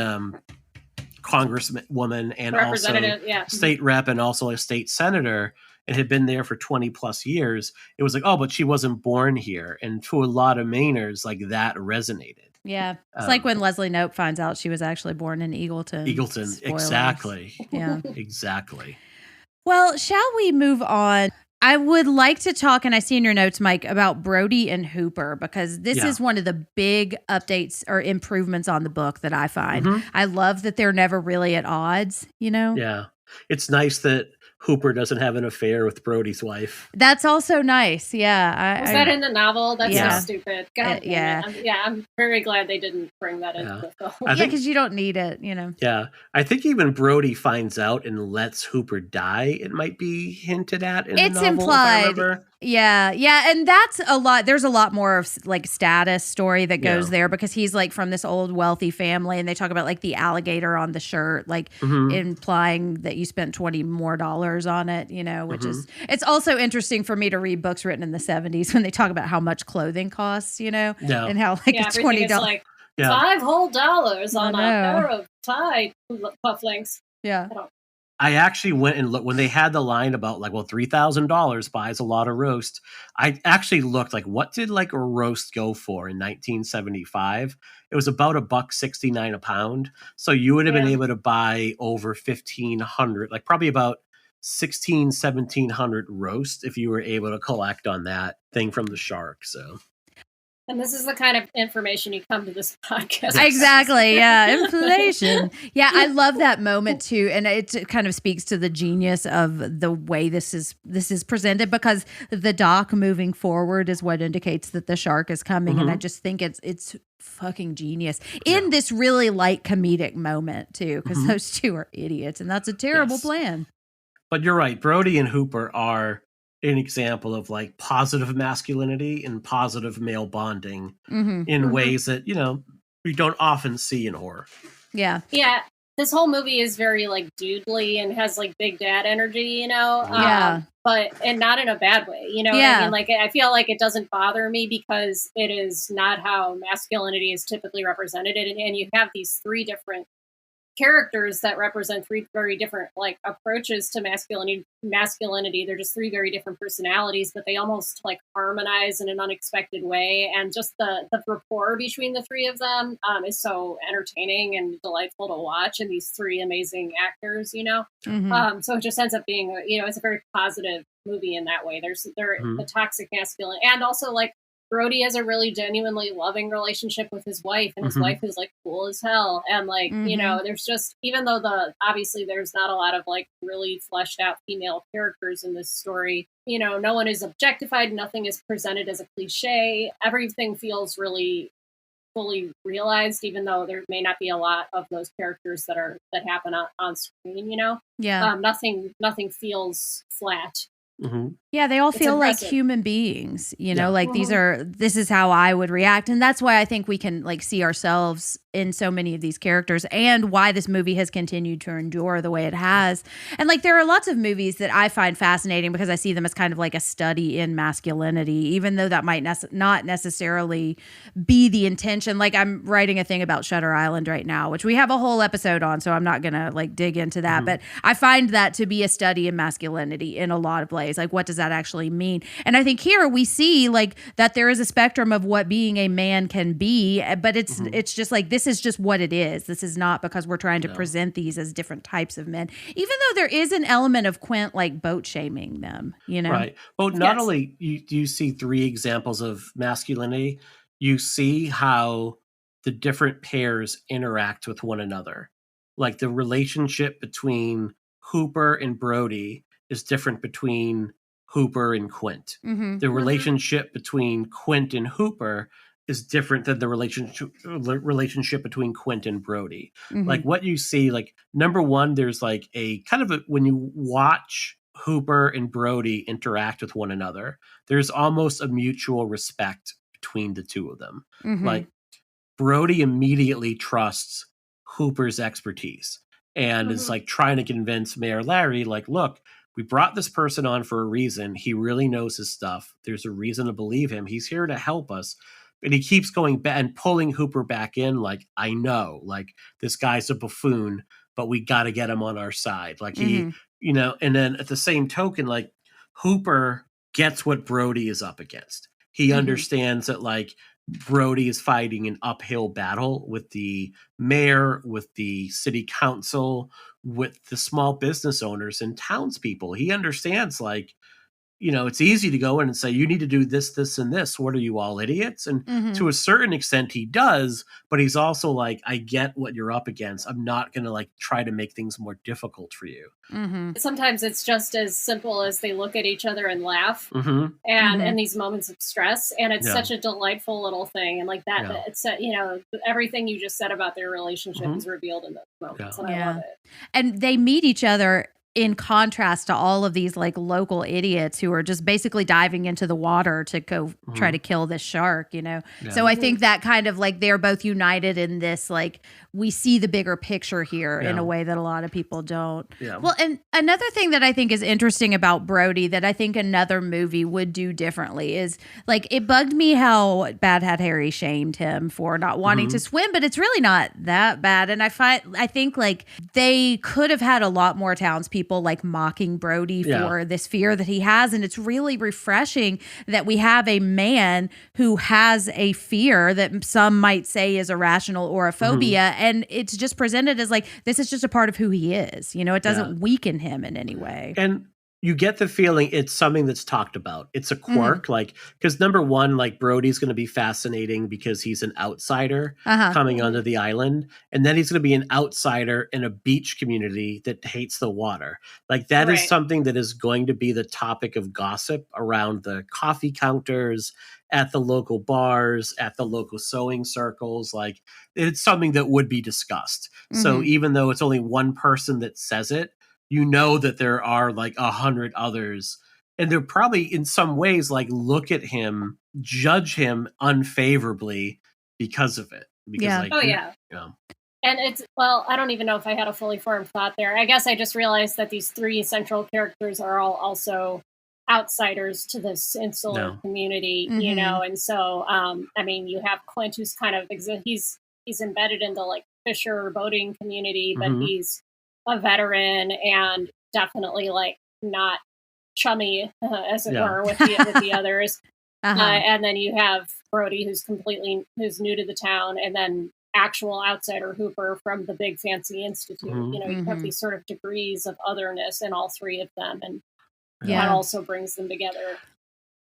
congresswoman and also state rep and also a state senator, and had been there for 20 plus years. It was like, oh, but she wasn't born here. And to a lot of Mainers, like that resonated. Yeah. It's like when Leslie Knope finds out she was actually born in Eagleton. Spoilers. Exactly. Yeah. Exactly. Well, shall we move on? I would like to talk, and I see in your notes, Mike, about Brody and Hooper, because this is one of the big updates or improvements on the book that I find. I love that they're never really at odds, you know? Yeah. It's nice that Hooper doesn't have an affair with Brody's wife. That's also nice. Yeah. Was that in the novel? That's Yeah. so stupid. God damn it. I'm very glad they didn't bring that into the film. Yeah, because you don't need it, you know. Yeah. I think even Brody finds out and lets Hooper die. It might be hinted at in the novel. It's implied. Yeah. Yeah. And that's a lot. There's a lot more of like status story that goes there, because he's like from this old wealthy family, and they talk about like the alligator on the shirt, like implying that you spent $20 more on it, you know, which is, it's also interesting for me to read books written in the 70s when they talk about how much clothing costs, you know, and how like it's $20. Like $5 whole on a pair of tie cufflinks. Yeah. I actually went and looked when they had the line about like, well, $3,000 buys a lot of roast. I actually looked like, what did like a roast go for in 1975? It was about $1.69 a pound. So you would have been able to buy over 1,500, like probably about 1,700 roast if you were able to collect on that thing from the shark. So. And this is the kind of information you come to this podcast. Exactly. Yeah. Inflation. Yeah. I love that moment too. And it kind of speaks to the genius of the way this is presented, because the dock moving forward is what indicates that the shark is coming. And I just think it's fucking genius in this really light comedic moment too, because those two are idiots, and that's a terrible plan. But you're right. Brody and Hooper are an example of like positive masculinity and positive male bonding in ways that, you know, we don't often see in horror. Yeah. Yeah. This whole movie is very like dudely and has like big dad energy, you know? And not in a bad way, you know what I mean? Like, I feel like it doesn't bother me because it is not how masculinity is typically represented. And you have these three different characters that represent three very different like approaches to masculinity. They're just three very different personalities, but they almost like harmonize in an unexpected way. And just the rapport between the three of them is so entertaining and delightful to watch. And these three amazing actors, you know, so it just ends up being, you know, it's a very positive movie in that way. There's the toxic masculine, and also like Brody has a really genuinely loving relationship with his wife, and his wife is like cool as hell. And like, you know, there's just, even though obviously there's not a lot of like really fleshed out female characters in this story, you know, no one is objectified. Nothing is presented as a cliche. Everything feels really fully realized, even though there may not be a lot of those characters that happen on screen, you know? Yeah. Nothing feels flat. Yeah, they all feel like human beings, you know, like this is how I would react. And that's why I think we can like see ourselves in so many of these characters, and why this movie has continued to endure the way it has. And like, there are lots of movies that I find fascinating because I see them as kind of like a study in masculinity, even though that might not necessarily be the intention. Like, I'm writing a thing about Shutter Island right now, which we have a whole episode on, so I'm not going to like dig into that. But I find that to be a study in masculinity in a lot of ways. Like, what does that actually mean? And I think here we see like that there is a spectrum of what being a man can be, but it's just like, this is just what it is. This is not because we're trying to present these as different types of men, even though there is an element of Quint like boat shaming them, you know? Right. Well, not only you see three examples of masculinity, you see how the different pairs interact with one another. Like the relationship between Hooper and Brody is different between Hooper and Quint. The relationship between Quint and Hooper is different than the relationship between Quint and Brody. Like what you see, like number one, there's like a kind of when you watch Hooper and Brody interact with one another, there's almost a mutual respect between the two of them. Mm-hmm. Like, Brody immediately trusts Hooper's expertise and is like trying to convince Mayor Larry, like, look, we brought this person on for a reason. He really knows his stuff. There's a reason to believe him. He's here to help us. And he keeps going back and pulling Hooper back in, like, I know, like, this guy's a buffoon, but we got to get him on our side. Like, he, you know, and then at the same token, like, Hooper gets what Brody is up against. He understands that, like, Brody is fighting an uphill battle with the mayor, with the city council, with the small business owners and townspeople. He understands, like, you know, it's easy to go in and say, you need to do this, this, and this. What are you, all idiots? And to a certain extent he does, but he's also like, I get what you're up against. I'm not going to like try to make things more difficult for you. Sometimes it's just as simple as they look at each other and laugh and in these moments of stress. And it's such a delightful little thing. And like that, it's, you know, everything you just said about their relationship is revealed in those moments. And I love it. And they meet each other in contrast to all of these like local idiots who are just basically diving into the water to go try to kill this shark, you know? So I think that kind of like they're both united in this, like we see the bigger picture here in a way that a lot of people don't. Well, and another thing that I think is interesting about Brody that I think another movie would do differently is like, it bugged me how Bad Hat Harry shamed him for not wanting to swim, but it's really not that bad. And I think like they could have had a lot more townspeople like mocking Brody for this fear that he has. And it's really refreshing that we have a man who has a fear that some might say is irrational or a phobia. And it's just presented as like, this is just a part of who he is. You know, it doesn't weaken him in any way. And you get the feeling it's something that's talked about. It's a quirk, like, because number one, like Brody's going to be fascinating because he's an outsider coming onto the island. And then he's going to be an outsider in a beach community that hates the water. Like that is something that is going to be the topic of gossip around the coffee counters, at the local bars, at the local sewing circles. Like it's something that would be discussed. So even though it's only one person that says it, you know that there are like 100 others, and they're probably in some ways like look at him, judge him unfavorably because of it. Because, and it's, well, I don't even know if I had a fully formed thought there. I guess I just realized that these three central characters are all also outsiders to this insular community, you know, and so I mean, you have Clint, who's kind of he's embedded in the like fisher boating community, but he's a veteran and definitely like not chummy as it were with the others. And then you have Brody, who's new to the town, and then actual outsider Hooper from the big fancy institute. You know, you have these sort of degrees of otherness in all three of them, and that also brings them together.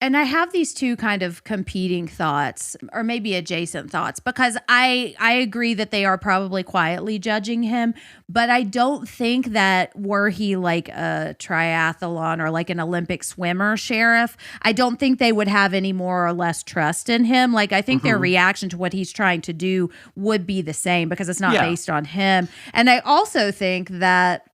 And I have these two kind of competing thoughts, or maybe adjacent thoughts, because I agree that they are probably quietly judging him, but I don't think that were he like a triathlon or like an Olympic swimmer sheriff, I don't think they would have any more or less trust in him. Like I think their reaction to what he's trying to do would be the same because it's not based on him. And I also think that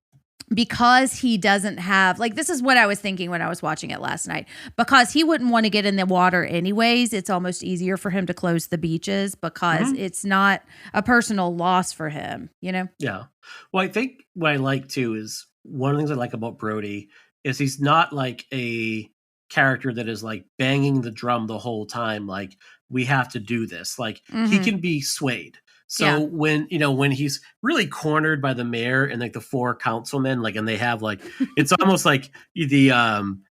because he doesn't have, like, this is what I was thinking when I was watching it last night, because he wouldn't want to get in the water anyways, it's almost easier for him to close the beaches because it's not a personal loss for him, you know? Yeah. Well, I think what I like too is one of the things I like about Brody is he's not like a character that is like banging the drum the whole time. Like, we have to do this. Like he can be swayed. So when he's really cornered by the mayor and like the four councilmen, like, and they have like, it's almost like the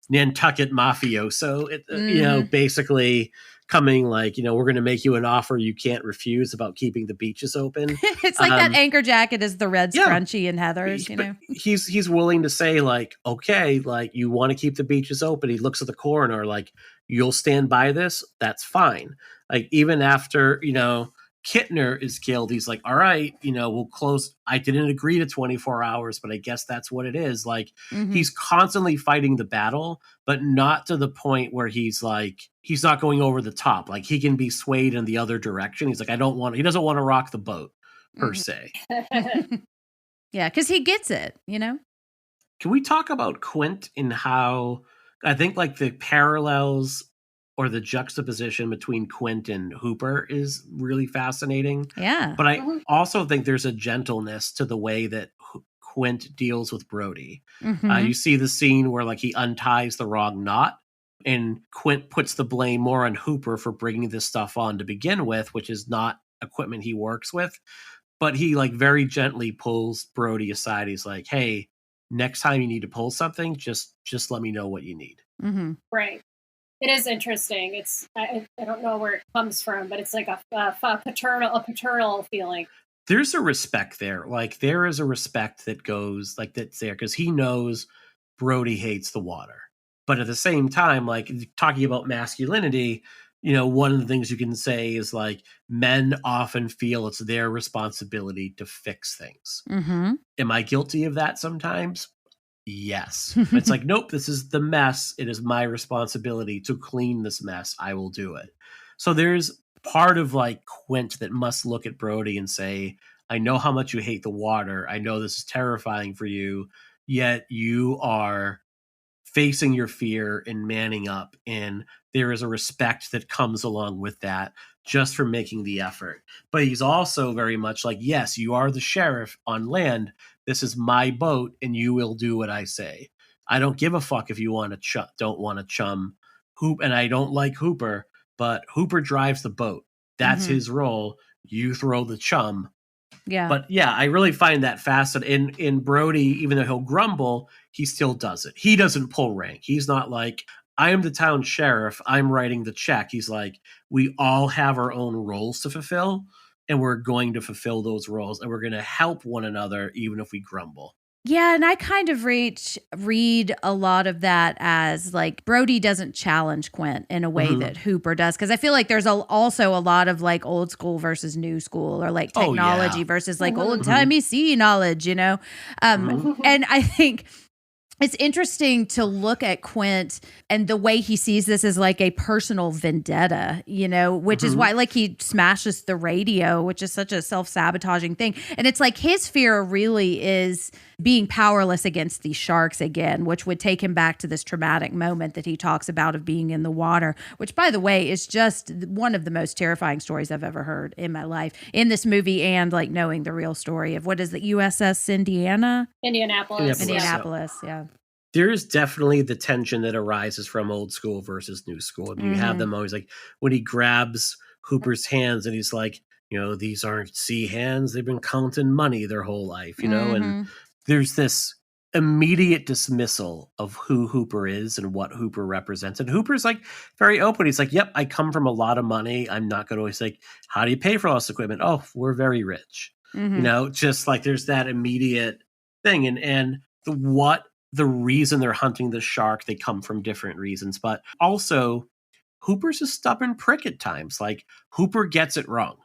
Nantucket mafioso, you know, basically coming like, we're going to make you an offer you can't refuse about keeping the beaches open. It's like that anchor jacket is the red scrunchie in Heathers, you know? He's willing to say like, okay, like you want to keep the beaches open. He looks at the coroner like, you'll stand by this. That's fine. Like even after, Kittner is killed, he's like, all right, we'll close. I didn't agree to 24 hours, but I guess that's what it is. Like he's constantly fighting the battle, but not to the point where he's like, he's not going over the top. Like he can be swayed in the other direction. He's like, he doesn't want to rock the boat per se. Yeah. Cause he gets it, you know? Can we talk about Quint and how I think like the parallels or the juxtaposition between Quint and Hooper is really fascinating. Yeah. But I also think there's a gentleness to the way that Quint deals with Brody. You see the scene where like he unties the wrong knot, and Quint puts the blame more on Hooper for bringing this stuff on to begin with, which is not equipment he works with. But he like very gently pulls Brody aside. He's like, "Hey, next time you need to pull something, just let me know what you need." Right. It is interesting. It's I don't know where it comes from, but it's like a paternal feeling. There's a respect there. Like there is a respect that goes like that's there because he knows Brody hates the water. But at the same time, like talking about masculinity, one of the things you can say is like men often feel it's their responsibility to fix things. Am I guilty of that sometimes? Yes. It's like, nope, this is the mess. It is my responsibility to clean this mess. I will do it. So there's part of like Quint that must look at Brody and say, I know how much you hate the water. I know this is terrifying for you, yet you are facing your fear and manning up. And there is a respect that comes along with that just for making the effort. But he's also very much like, yes, you are the sheriff on land. This is my boat and you will do what I say. I don't give a fuck if you want to don't want to chum Hoop. And I don't like Hooper, but Hooper drives the boat. That's his role. You throw the chum. Yeah. But yeah, I really find that fascinating. In Brody, even though he'll grumble, he still does it. He doesn't pull rank. He's not like, I am the town sheriff. I'm writing the check. He's like, we all have our own roles to fulfill, and we're going to fulfill those roles, and we're going to help one another even if we grumble. Yeah, and I kind of read a lot of that as like Brody doesn't challenge Quint in a way that Hooper does, because I feel like there's also a lot of like old school versus new school, or like technology versus like old timey sea knowledge, And I think it's interesting to look at Quint and the way he sees this as like a personal vendetta, which is why like he smashes the radio, which is such a self-sabotaging thing. And it's like his fear really is being powerless against these sharks again, which would take him back to this traumatic moment that he talks about of being in the water, which by the way is just one of the most terrifying stories I've ever heard in my life, in this movie and like knowing the real story of what is the USS Indianapolis. Yeah. There is definitely the tension that arises from old school versus new school. I mean, you have them always like when he grabs Hooper's hands and he's like, these aren't sea hands. They've been counting money their whole life, and there's this immediate dismissal of who Hooper is and what Hooper represents. And Hooper's like very open. He's like, yep, I come from a lot of money. I'm not going to always like, how do you pay for all this equipment? Oh, we're very rich. Just like there's that immediate thing. And the reason they're hunting the shark, they come from different reasons. But also, Hooper's a stubborn prick at times. Like, Hooper gets it wrong.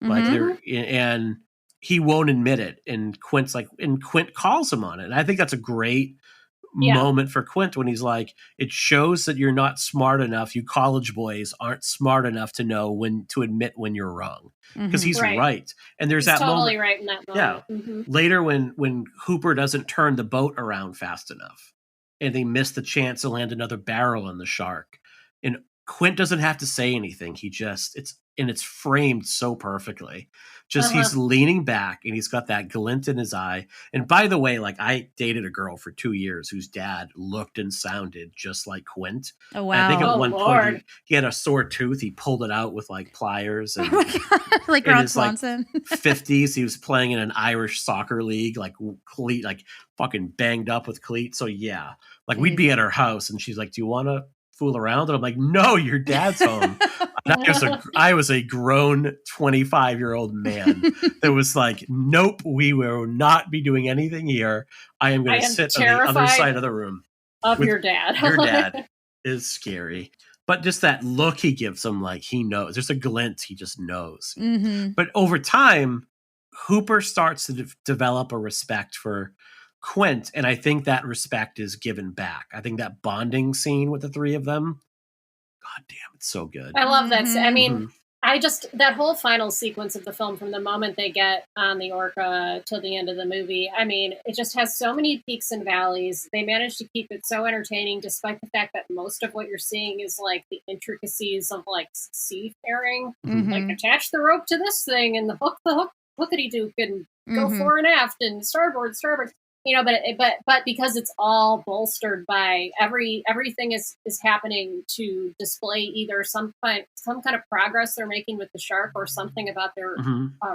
And he won't admit it. And Quint calls him on it. And I think that's a great moment for Quint when he's like, it shows that you're not smart enough. You college boys aren't smart enough to know when to admit when you're wrong. Because he's right. And there's he's that totally moment. Right in that moment. Yeah. Later when Hooper doesn't turn the boat around fast enough and they miss the chance to land another barrel on the shark. And Quint doesn't have to say anything. It's framed so perfectly. He's leaning back and he's got that glint in his eye. And by the way, like I dated a girl for 2 years whose dad looked and sounded just like Quint. Oh, wow. And I think at one point he had a sore tooth. He pulled it out with like pliers. And, like Ron Swanson. Like 50s, he was playing in an Irish soccer league, like cleat, like fucking banged up with cleats. So yeah, like we'd be at her house and she's like, do you want to fool around? And I'm like, no, your dad's home. I was a grown 25-year-old man that was like, nope, we will not be doing anything here. I am going to sit on the other side of the room. Of your dad. Your dad is scary. But just that look he gives him, like he knows. There's a glint, he just knows. But over time, Hooper starts to develop a respect for Quint, and I think that respect is given back. I think that bonding scene with the three of them, god damn, it's so good. I love that. I mean, that whole final sequence of the film, from the moment they get on the Orca till the end of the movie, I mean, it just has so many peaks and valleys. They managed to keep it so entertaining, despite the fact that most of what you're seeing is like the intricacies of like seafaring. Like, attach the rope to this thing and the hookity-dook and go fore and aft and starboard. You know, but because it's all bolstered by everything is happening to display either some kind of progress they're making with the shark or something about their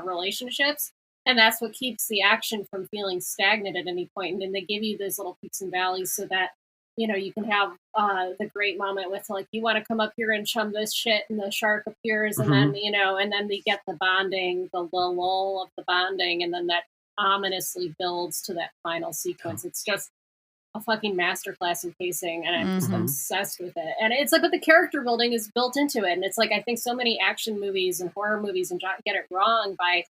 relationships, and that's what keeps the action from feeling stagnant at any point. And then they give you those little peaks and valleys so that, you know, you can have the great moment with, like, you want to come up here and chum this shit, and the shark appears, and then, you know, and then we get the bonding, the lull of the bonding, and then that ominously builds to that final sequence. It's just a fucking masterclass in pacing, and I'm just obsessed with it. And it's like, but the character building is built into it, and it's like, I think so many action movies and horror movies and get it wrong by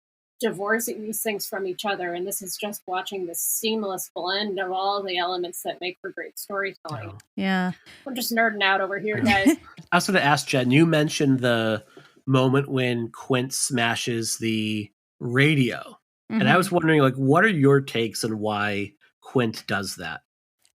divorcing these things from each other, and this is just watching this seamless blend of all the elements that make for great storytelling. Yeah. I'm just nerding out over here, guys. I was going to ask Jen, you mentioned the moment when Quint smashes the radio. And I was wondering, like, what are your takes on why Quint does that?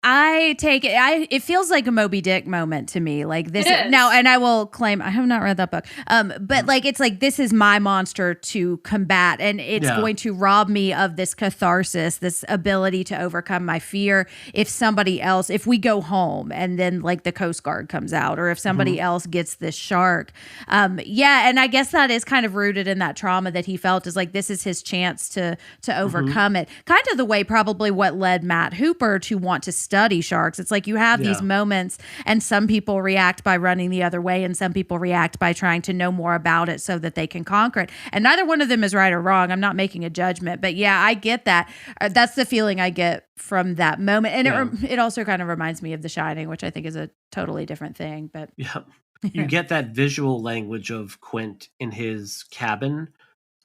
I take it. It feels like a Moby Dick moment to me. Like this It is. now, and I will claim I have not read that book. But like it's like this is my monster to combat, and it's going to rob me of this catharsis, this ability to overcome my fear. If we go home and then like the Coast Guard comes out, or if somebody else gets this shark, and I guess that is kind of rooted in that trauma that he felt. Is like this is his chance to overcome it. Kind of the way probably what led Matt Hooper to want to study sharks. It's like you have these moments, and some people react by running the other way, and some people react by trying to know more about it so that they can conquer it. And neither one of them is right or wrong. I'm not making a judgment, but yeah, I get that. That's the feeling I get from that moment. And it also kind of reminds me of The Shining, which I think is a totally different thing. But you get that visual language of Quint in his cabin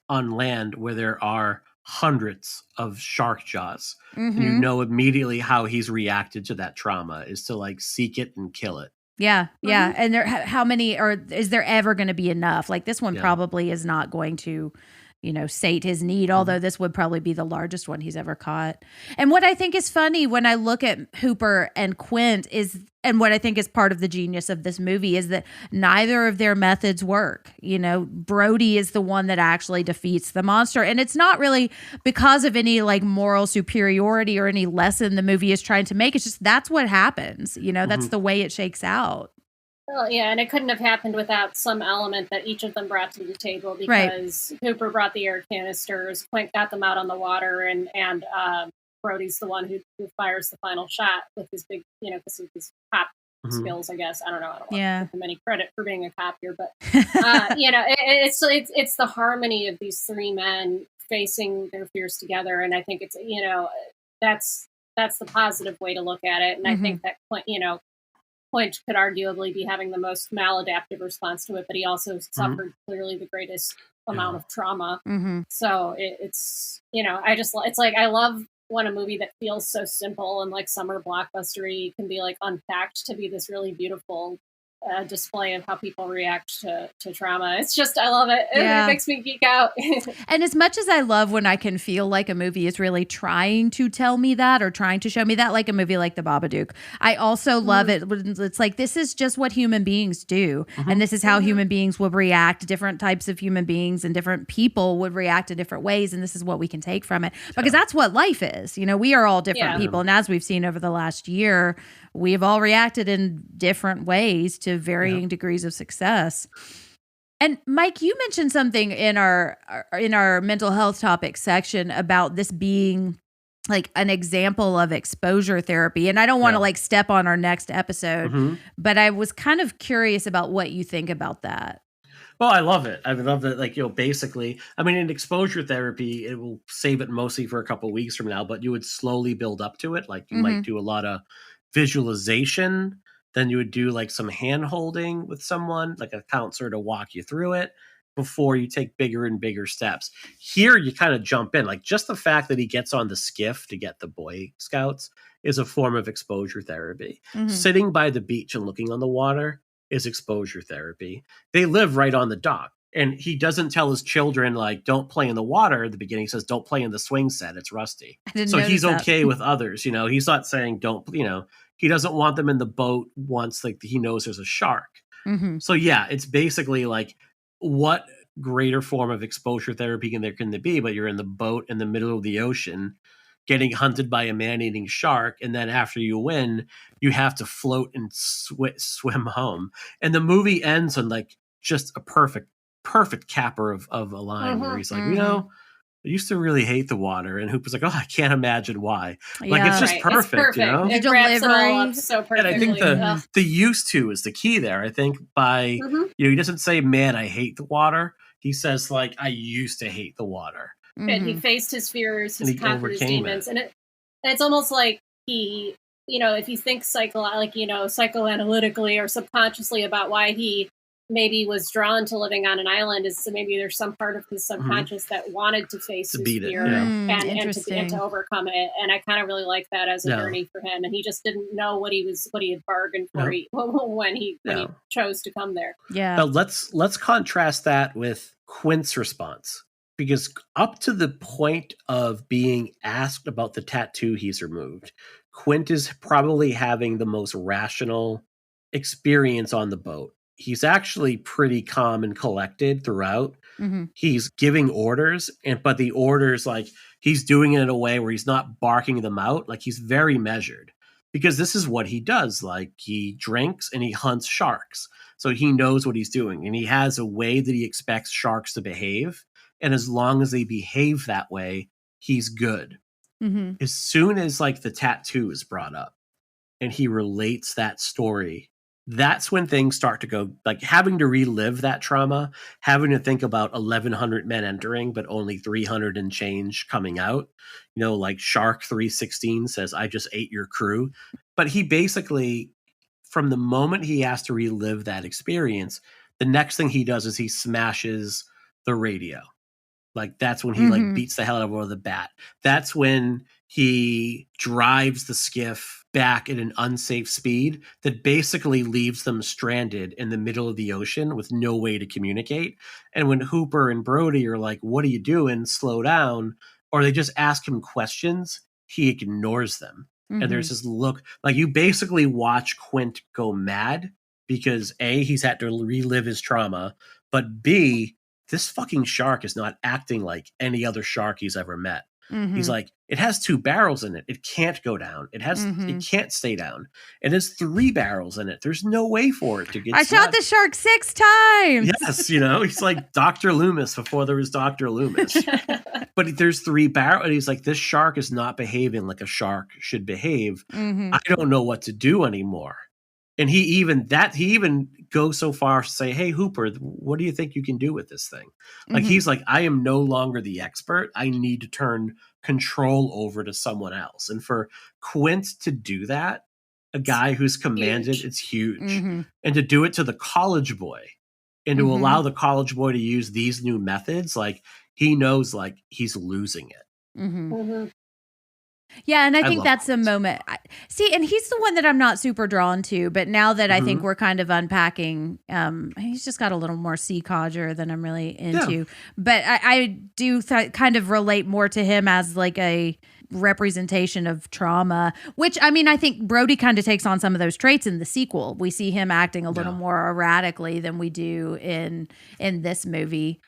on land where there are hundreds of shark jaws. And you know immediately how he's reacted to that trauma is to like seek it and kill it. Yeah. And how many, or is there ever going to be enough? Like this one probably is not going to, sate his need, although this would probably be the largest one he's ever caught. And what I think is funny when I look at Hooper and Quint and what I think is part of the genius of this movie is that neither of their methods work. Brody is the one that actually defeats the monster. And it's not really because of any like moral superiority or any lesson the movie is trying to make. It's just that's what happens. That's the way it shakes out. Well, yeah, and it couldn't have happened without some element that each of them brought to the table, because Hooper brought the air canisters, Quint got them out on the water, and Brody's the one who fires the final shot with his big, because of his cop skills, I guess. I don't know. I don't want to give him any credit for being a cop here, but it's the harmony of these three men facing their fears together, and I think it's that's the positive way to look at it, and I think that Quint could arguably be having the most maladaptive response to it, but he also suffered clearly the greatest amount of trauma. So it's it's like I love when a movie that feels so simple and like summer blockbustery can be like unpacked to be this really beautiful display of how people react to trauma. It's just, I love it. It makes me geek out. And as much as I love when I can feel like a movie is really trying to tell me that or trying to show me that, like a movie like The Babadook, I also love it when it's like, this is just what human beings do. And this is how human beings would react. Different types of human beings and different people would react in different ways. And this is what we can take from it. Because that's what life is. We are all different people. And as we've seen over the last year, we've all reacted in different ways to varying degrees of success. And Mike, you mentioned something in our mental health topic section about this being like an example of exposure therapy. And I don't want to like step on our next episode, but I was kind of curious about what you think about that. Well, I love it. I love that, like, basically, I mean, in exposure therapy, it will save it mostly for a couple of weeks from now, but you would slowly build up to it. Like, you might do a lot of visualization, then you would do like some hand holding with someone, like a counselor to walk you through it before you take bigger and bigger steps. Here, you kind of jump in. Like, just the fact that he gets on the skiff to get the Boy Scouts is a form of exposure therapy. Sitting by the beach and looking on the water is exposure therapy. They live right on the dock. And he doesn't tell his children, like, don't play in the water at the beginning. He says, don't play in the swing set. It's rusty. So he's okay with others. He's not saying don't, he doesn't want them in the boat once like he knows there's a shark. Mm-hmm. So yeah, it's basically like what greater form of exposure therapy can there be, but you're in the boat in the middle of the ocean getting hunted by a man-eating shark, and then after you win, you have to float and swim home. And the movie ends on like just a perfect capper of a line where he's like, I used to really hate the water, and Hooper's like, oh, I can't imagine why. Like it's just perfect, It wraps it all up so perfectly. And I think the used to is the key there. I think by he doesn't say, man, I hate the water. He says like, I used to hate the water. And he faced his fears, his conquered his demons, and it's almost like he, if you think psychoanalytically or subconsciously about why he maybe was drawn to living on an island, is so maybe there's some part of his subconscious that wanted to face his fear and to overcome it. And I kind of really like that as a journey for him. And he just didn't know what he had bargained for when he chose to come there. Yeah. Now let's contrast that with Quint's response. Because up to the point of being asked about the tattoo he's removed, Quint is probably having the most rational experience on the boat. He's actually pretty calm and collected throughout. Mm-hmm. He's giving orders, but the orders, like, he's doing it in a way where he's not barking them out. Like, he's very measured. Because this is what he does. Like, he drinks and he hunts sharks. So he knows what he's doing. And he has a way that he expects sharks to behave. And as long as they behave that way, he's good. Mm-hmm. As soon as like the tattoo is brought up and he relates that story, that's when things start to go, like having to relive that trauma, having to think about 1,100 men entering, but only 300 and change coming out. Like Shark 316 says, I just ate your crew. But he basically, from the moment he has to relive that experience, the next thing he does is he smashes the radio. Like that's when he like beats the hell out of her with a bat. That's when he drives the skiff back at an unsafe speed that basically leaves them stranded in the middle of the ocean with no way to communicate. And when Hooper and Brody are like, what are you doing? Slow down. Or they just ask him questions, he ignores them. Mm-hmm. And there's this look, like you basically watch Quint go mad because A, he's had to relive his trauma, but B, this fucking shark is not acting like any other shark he's ever met. Mm-hmm. He's like, it has 2 barrels in it. It can't go down. It can't stay down. It has 3 barrels in it. There's no way for it to get. I shot the shark 6 times. Yes, he's like Dr. Loomis before there was Dr. Loomis. But there's 3 barrels. And he's like, this shark is not behaving like a shark should behave. Mm-hmm. I don't know what to do anymore. And he even goes so far to say, hey, Hooper, what do you think you can do with this thing? Like, he's like, I am no longer the expert. I need to turn control over to someone else. And for Quint to do that, a guy who's commanded, it's huge. Mm-hmm. And to do it to the college boy and to allow the college boy to use these new methods, like he knows like he's losing it. Mm-hmm. Mm-hmm. Yeah, and I think that's Quint. a moment. See, and he's the one that I'm not super drawn to, but now that I think we're kind of unpacking, he's just got a little more sea codger than I'm really into. Yeah. But I do kind of relate more to him as like a representation of trauma, which I mean, I think Brody kind of takes on some of those traits in the sequel. We see him acting a little more erratically than we do in this movie.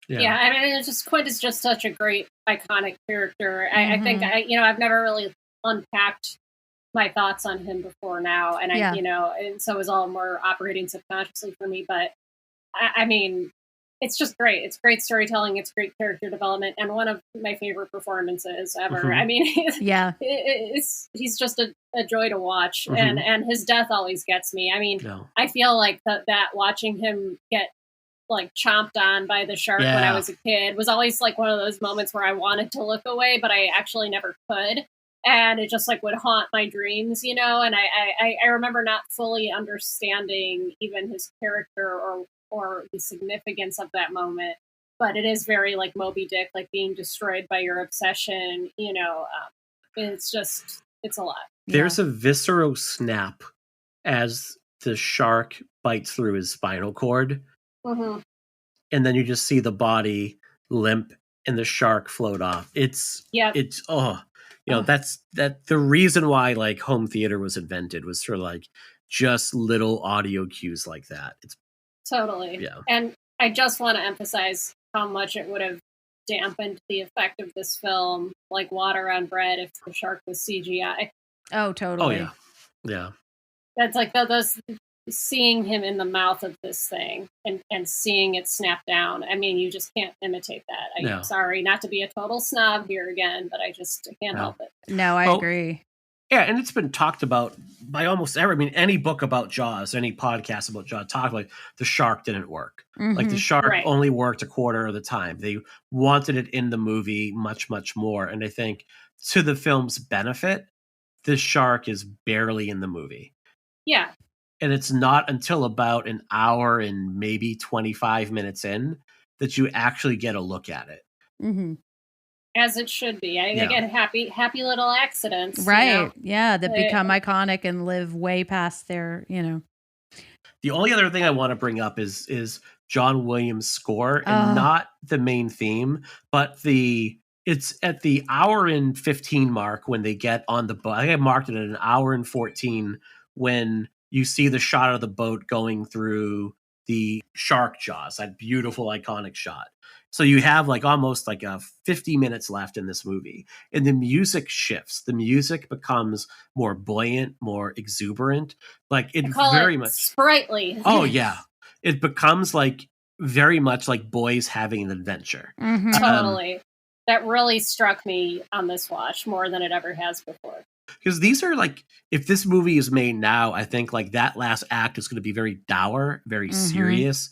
Yeah, I mean, Quint is just such a great, iconic character. I think I've never really unpacked my thoughts on him before now, and and so it was all more operating subconsciously for me. But I mean, it's just great. It's great storytelling. It's great character development, and one of my favorite performances ever. I mean, he's just a joy to watch, and his death always gets me. I mean, I feel like that watching him get like chomped on by the shark when I was a kid was always like one of those moments where I wanted to look away, but I actually never could. And it just like would haunt my dreams, and I remember not fully understanding even his character or the significance of that moment. But it is very like Moby Dick, like being destroyed by your obsession, it's a lot. There's a visceral snap as the shark bites through his spinal cord. and then you just see the body limp and the shark float off. It's that's the reason why like home theater was invented was for like just little audio cues like that. It's totally. Yeah. And I just want to emphasize how much it would have dampened the effect of this film, like water on bread, if the shark was CGI. Oh, totally. Oh yeah. Yeah. That's like those seeing him in the mouth of this thing and seeing it snap down. I mean, you just can't imitate that. I'm sorry not to be a total snob here again, but I can't help it. No, I agree. Yeah, and it's been talked about by almost every. I mean, any book about Jaws, any podcast about Jaws, talk like the shark didn't work. Like the shark only worked a quarter of the time. They wanted it in the movie much, much more. And I think to the film's benefit, this shark is barely in the movie. Yeah. And it's not until about an hour and maybe 25 minutes in that you actually get a look at it. Mm-hmm. As it should be. Again, happy little accidents. Right. You know? Yeah, that become iconic and live way past their, The only other thing I want to bring up is John Williams' score, and not the main theme, but it's at the hour and 15 mark when they get on the boat. I think I marked it at an hour and 14 when you see the shot of the boat going through the shark jaws, that beautiful, iconic shot. So you have like almost like 50 minutes left in this movie, and the music shifts. The music becomes more buoyant, more exuberant. Like it very much sprightly. Oh yeah, it becomes like very much like boys having an adventure. Mm-hmm. Totally. That really struck me on this watch more than it ever has before. Because these are like, if this movie is made now, I think like that last act is going to be very dour, very serious.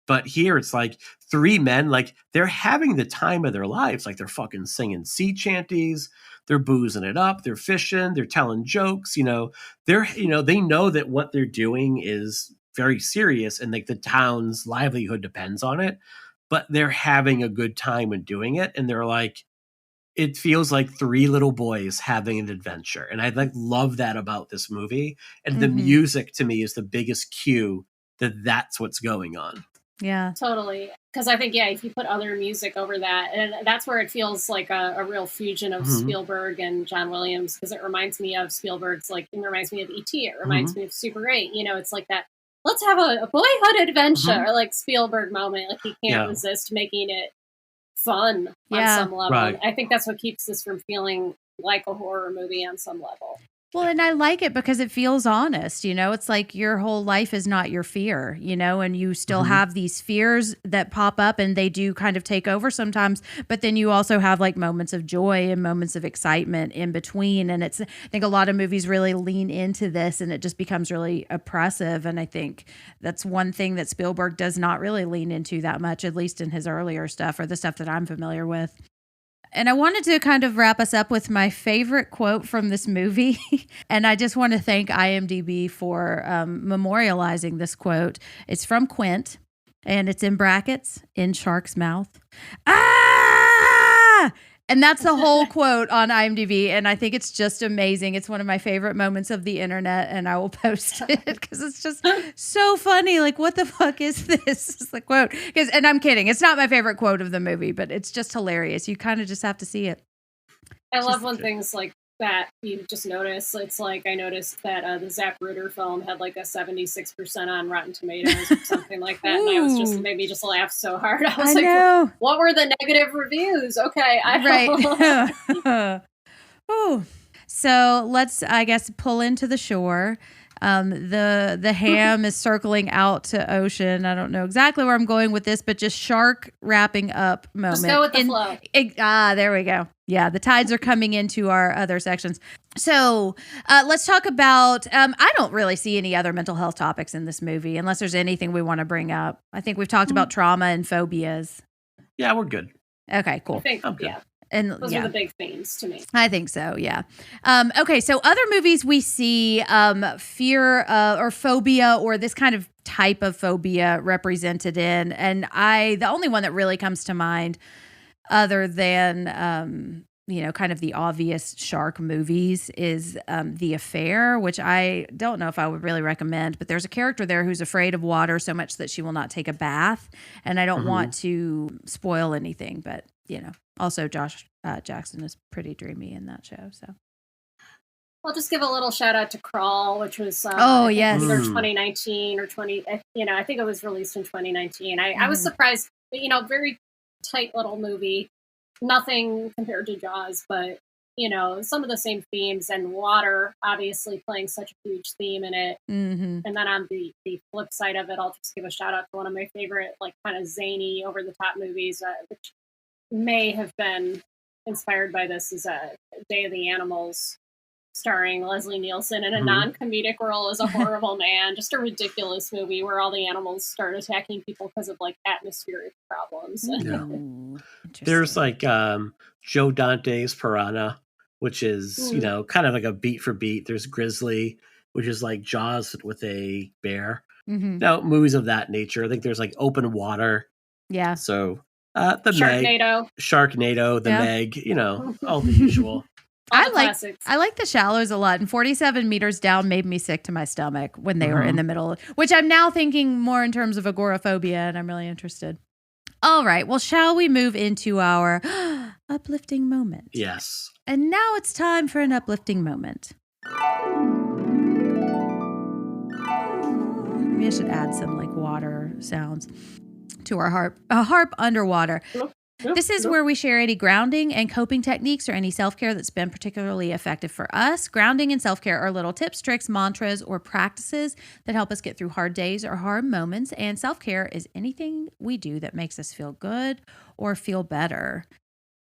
But here it's like three men, like they're having the time of their lives. Like they're fucking singing sea chanties, they're boozing it up, they're fishing, they're telling jokes. They know that what they're doing is very serious, and like the town's livelihood depends on it. But they're having a good time when doing it, and they're like, it feels like three little boys having an adventure. And I like love that about this movie. And the music to me is the biggest cue that that's what's going on. Yeah, totally. Because I think, if you put other music over that, and that's where it feels like a real fusion of Spielberg and John Williams, because it reminds me of Spielberg's, like, it reminds me of E.T., it reminds me of Super 8. It's like that, let's have a boyhood adventure, like Spielberg moment. Like, he can't resist making it fun on some level. Right. I think that's what keeps this from feeling like a horror movie on some level. Well, and I like it because it feels honest, it's like your whole life is not your fear, and you still have these fears that pop up and they do kind of take over sometimes, but then you also have like moments of joy and moments of excitement in between. And I think a lot of movies really lean into this and it just becomes really oppressive. And I think that's one thing that Spielberg does not really lean into that much, at least in his earlier stuff or the stuff that I'm familiar with. And I wanted to kind of wrap us up with my favorite quote from this movie. And I just want to thank IMDb for memorializing this quote. It's from Quint, and it's in brackets, in Shark's mouth. Ah! And that's the whole quote on IMDb. And I think it's just amazing. It's one of my favorite moments of the internet, and I will post it because it's just so funny. Like, what the fuck is this? It's the quote. And I'm kidding. It's not my favorite quote of the movie, but it's just hilarious. You kind of just have to see it. I love when things like that you just notice. It's like I noticed that the Zapruder film had like a 76% on Rotten Tomatoes or something like that. And I was just made me just laugh so hard. I was like, what were the negative reviews? Okay. Right. Ooh. So let's, I guess, pull into the shore. The ham is circling out to ocean. I don't know exactly where I'm going with this, but just shark wrapping up moment. Just go with the flow. There we go. Yeah, the tides are coming into our other sections. So let's talk about, I don't really see any other mental health topics in this movie, unless there's anything we want to bring up. I think we've talked about trauma and phobias. Yeah, we're good. Okay, cool. I think, yeah. And those are the big themes to me. I think so, yeah. Okay, so other movies we see fear or phobia or this kind of type of phobia represented in. And the only one that really comes to mind other than kind of the obvious shark movies is The Affair, which I don't know if I would really recommend, but there's a character there who's afraid of water so much that she will not take a bath. And I don't want to spoil anything, but, also Josh Jackson is pretty dreamy in that show. So I'll just give a little shout out to Crawl, which was yes, either 2019 or I think it was released in 2019. I was surprised, very tight little movie. Nothing compared to Jaws, but some of the same themes, and water obviously playing such a huge theme in it. And then on the flip side of it, I'll just give a shout out to one of my favorite, like, kind of zany, over the top movies, which may have been inspired by this, is Day of the Animals, starring Leslie Nielsen in a non-comedic role as a horrible man. Just a ridiculous movie where all the animals start attacking people because of, like, atmospheric problems. There's like Joe Dante's Piranha, which is kind of like a beat for beat. There's Grizzly, which is like Jaws with a bear. Now, movies of that nature. I think there's like Open Water. Yeah. So the Sharknado, The Meg, all the usual. I like The Shallows a lot, and 47 Meters Down made me sick to my stomach when they were in the middle, which I'm now thinking more in terms of agoraphobia, and I'm really interested. All right, well, shall we move into our uplifting moment? Yes. And now it's time for an uplifting moment. Maybe I should add some like water sounds to our harp. A harp underwater. This is where we share any grounding and coping techniques or any self-care that's been particularly effective for us. Grounding and self-care are little tips, tricks, mantras, or practices that help us get through hard days or hard moments. And self-care is anything we do that makes us feel good or feel better.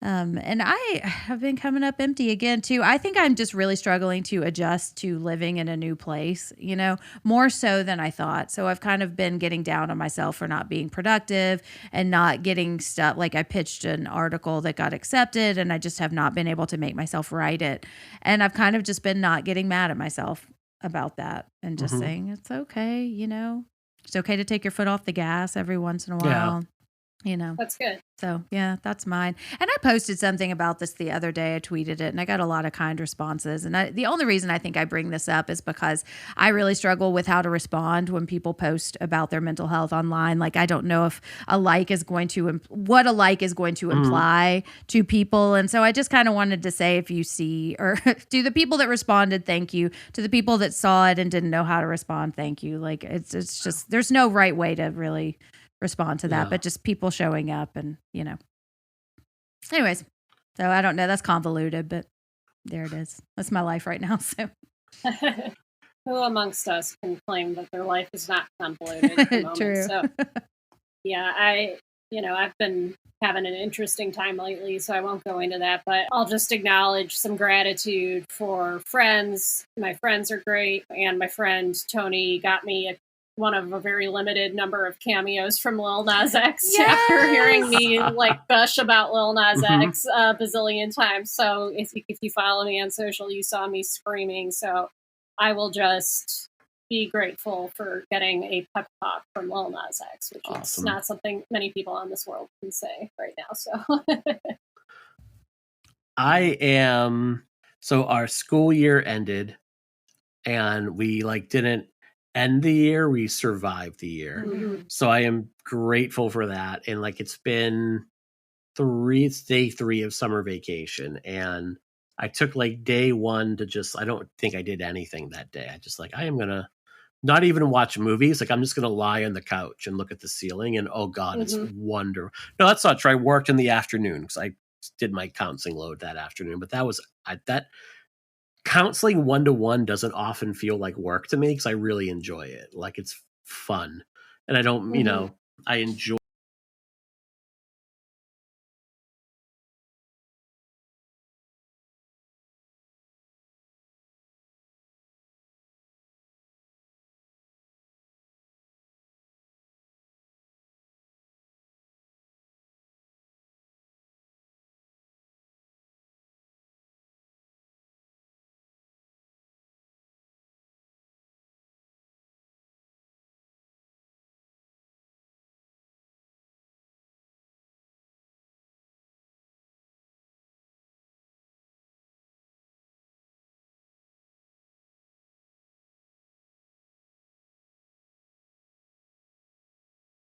And I have been coming up empty again, too. I think I'm just really struggling to adjust to living in a new place, more so than I thought. So I've kind of been getting down on myself for not being productive and not getting stuff. Like, I pitched an article that got accepted, and I just have not been able to make myself write it. And I've kind of just been not getting mad at myself about that and just saying, it's okay, It's okay to take your foot off the gas every once in a while. That's good. So, yeah, that's mine. And I posted something about this the other day. I tweeted it, and I got a lot of kind responses. And the only reason I think I bring this up is because I really struggle with how to respond when people post about their mental health online. Like, I don't know if a like is going to, what a like is going to imply to people. And so I just kind of wanted to say, if you see, or to the people that responded, thank you. To the people that saw it and didn't know how to respond, thank you. Like, it's just, there's no right way to really respond to that, but just people showing up and, anyways, so I don't know, that's convoluted, but there it is. That's my life right now. So who amongst us can claim that their life is not convoluted at the moment? True. So yeah, I've been having an interesting time lately, so I won't go into that, but I'll just acknowledge some gratitude for friends. My friends are great, and my friend Tony got me one of a very limited number of cameos from Lil Nas X after hearing me gush about Lil Nas X a bazillion times. So if you follow me on social, you saw me screaming. So I will just be grateful for getting a pep talk from Lil Nas X, which is not something many people on this world can say right now. So so our school year ended, and we didn't end the year, we survived the year. So I am grateful for that. And it's been it's day 3 of summer vacation, and I took day 1 to I don't think I did anything that day. I just I am gonna not even watch movies. I'm just gonna lie on the couch and look at the ceiling, and oh god, it's wonderful. No, that's not true. I worked in the afternoon because I did my counseling load that afternoon, but that was that counseling 1-to-1 doesn't often feel like work to me because I really enjoy it. It's fun, and I don't, I enjoy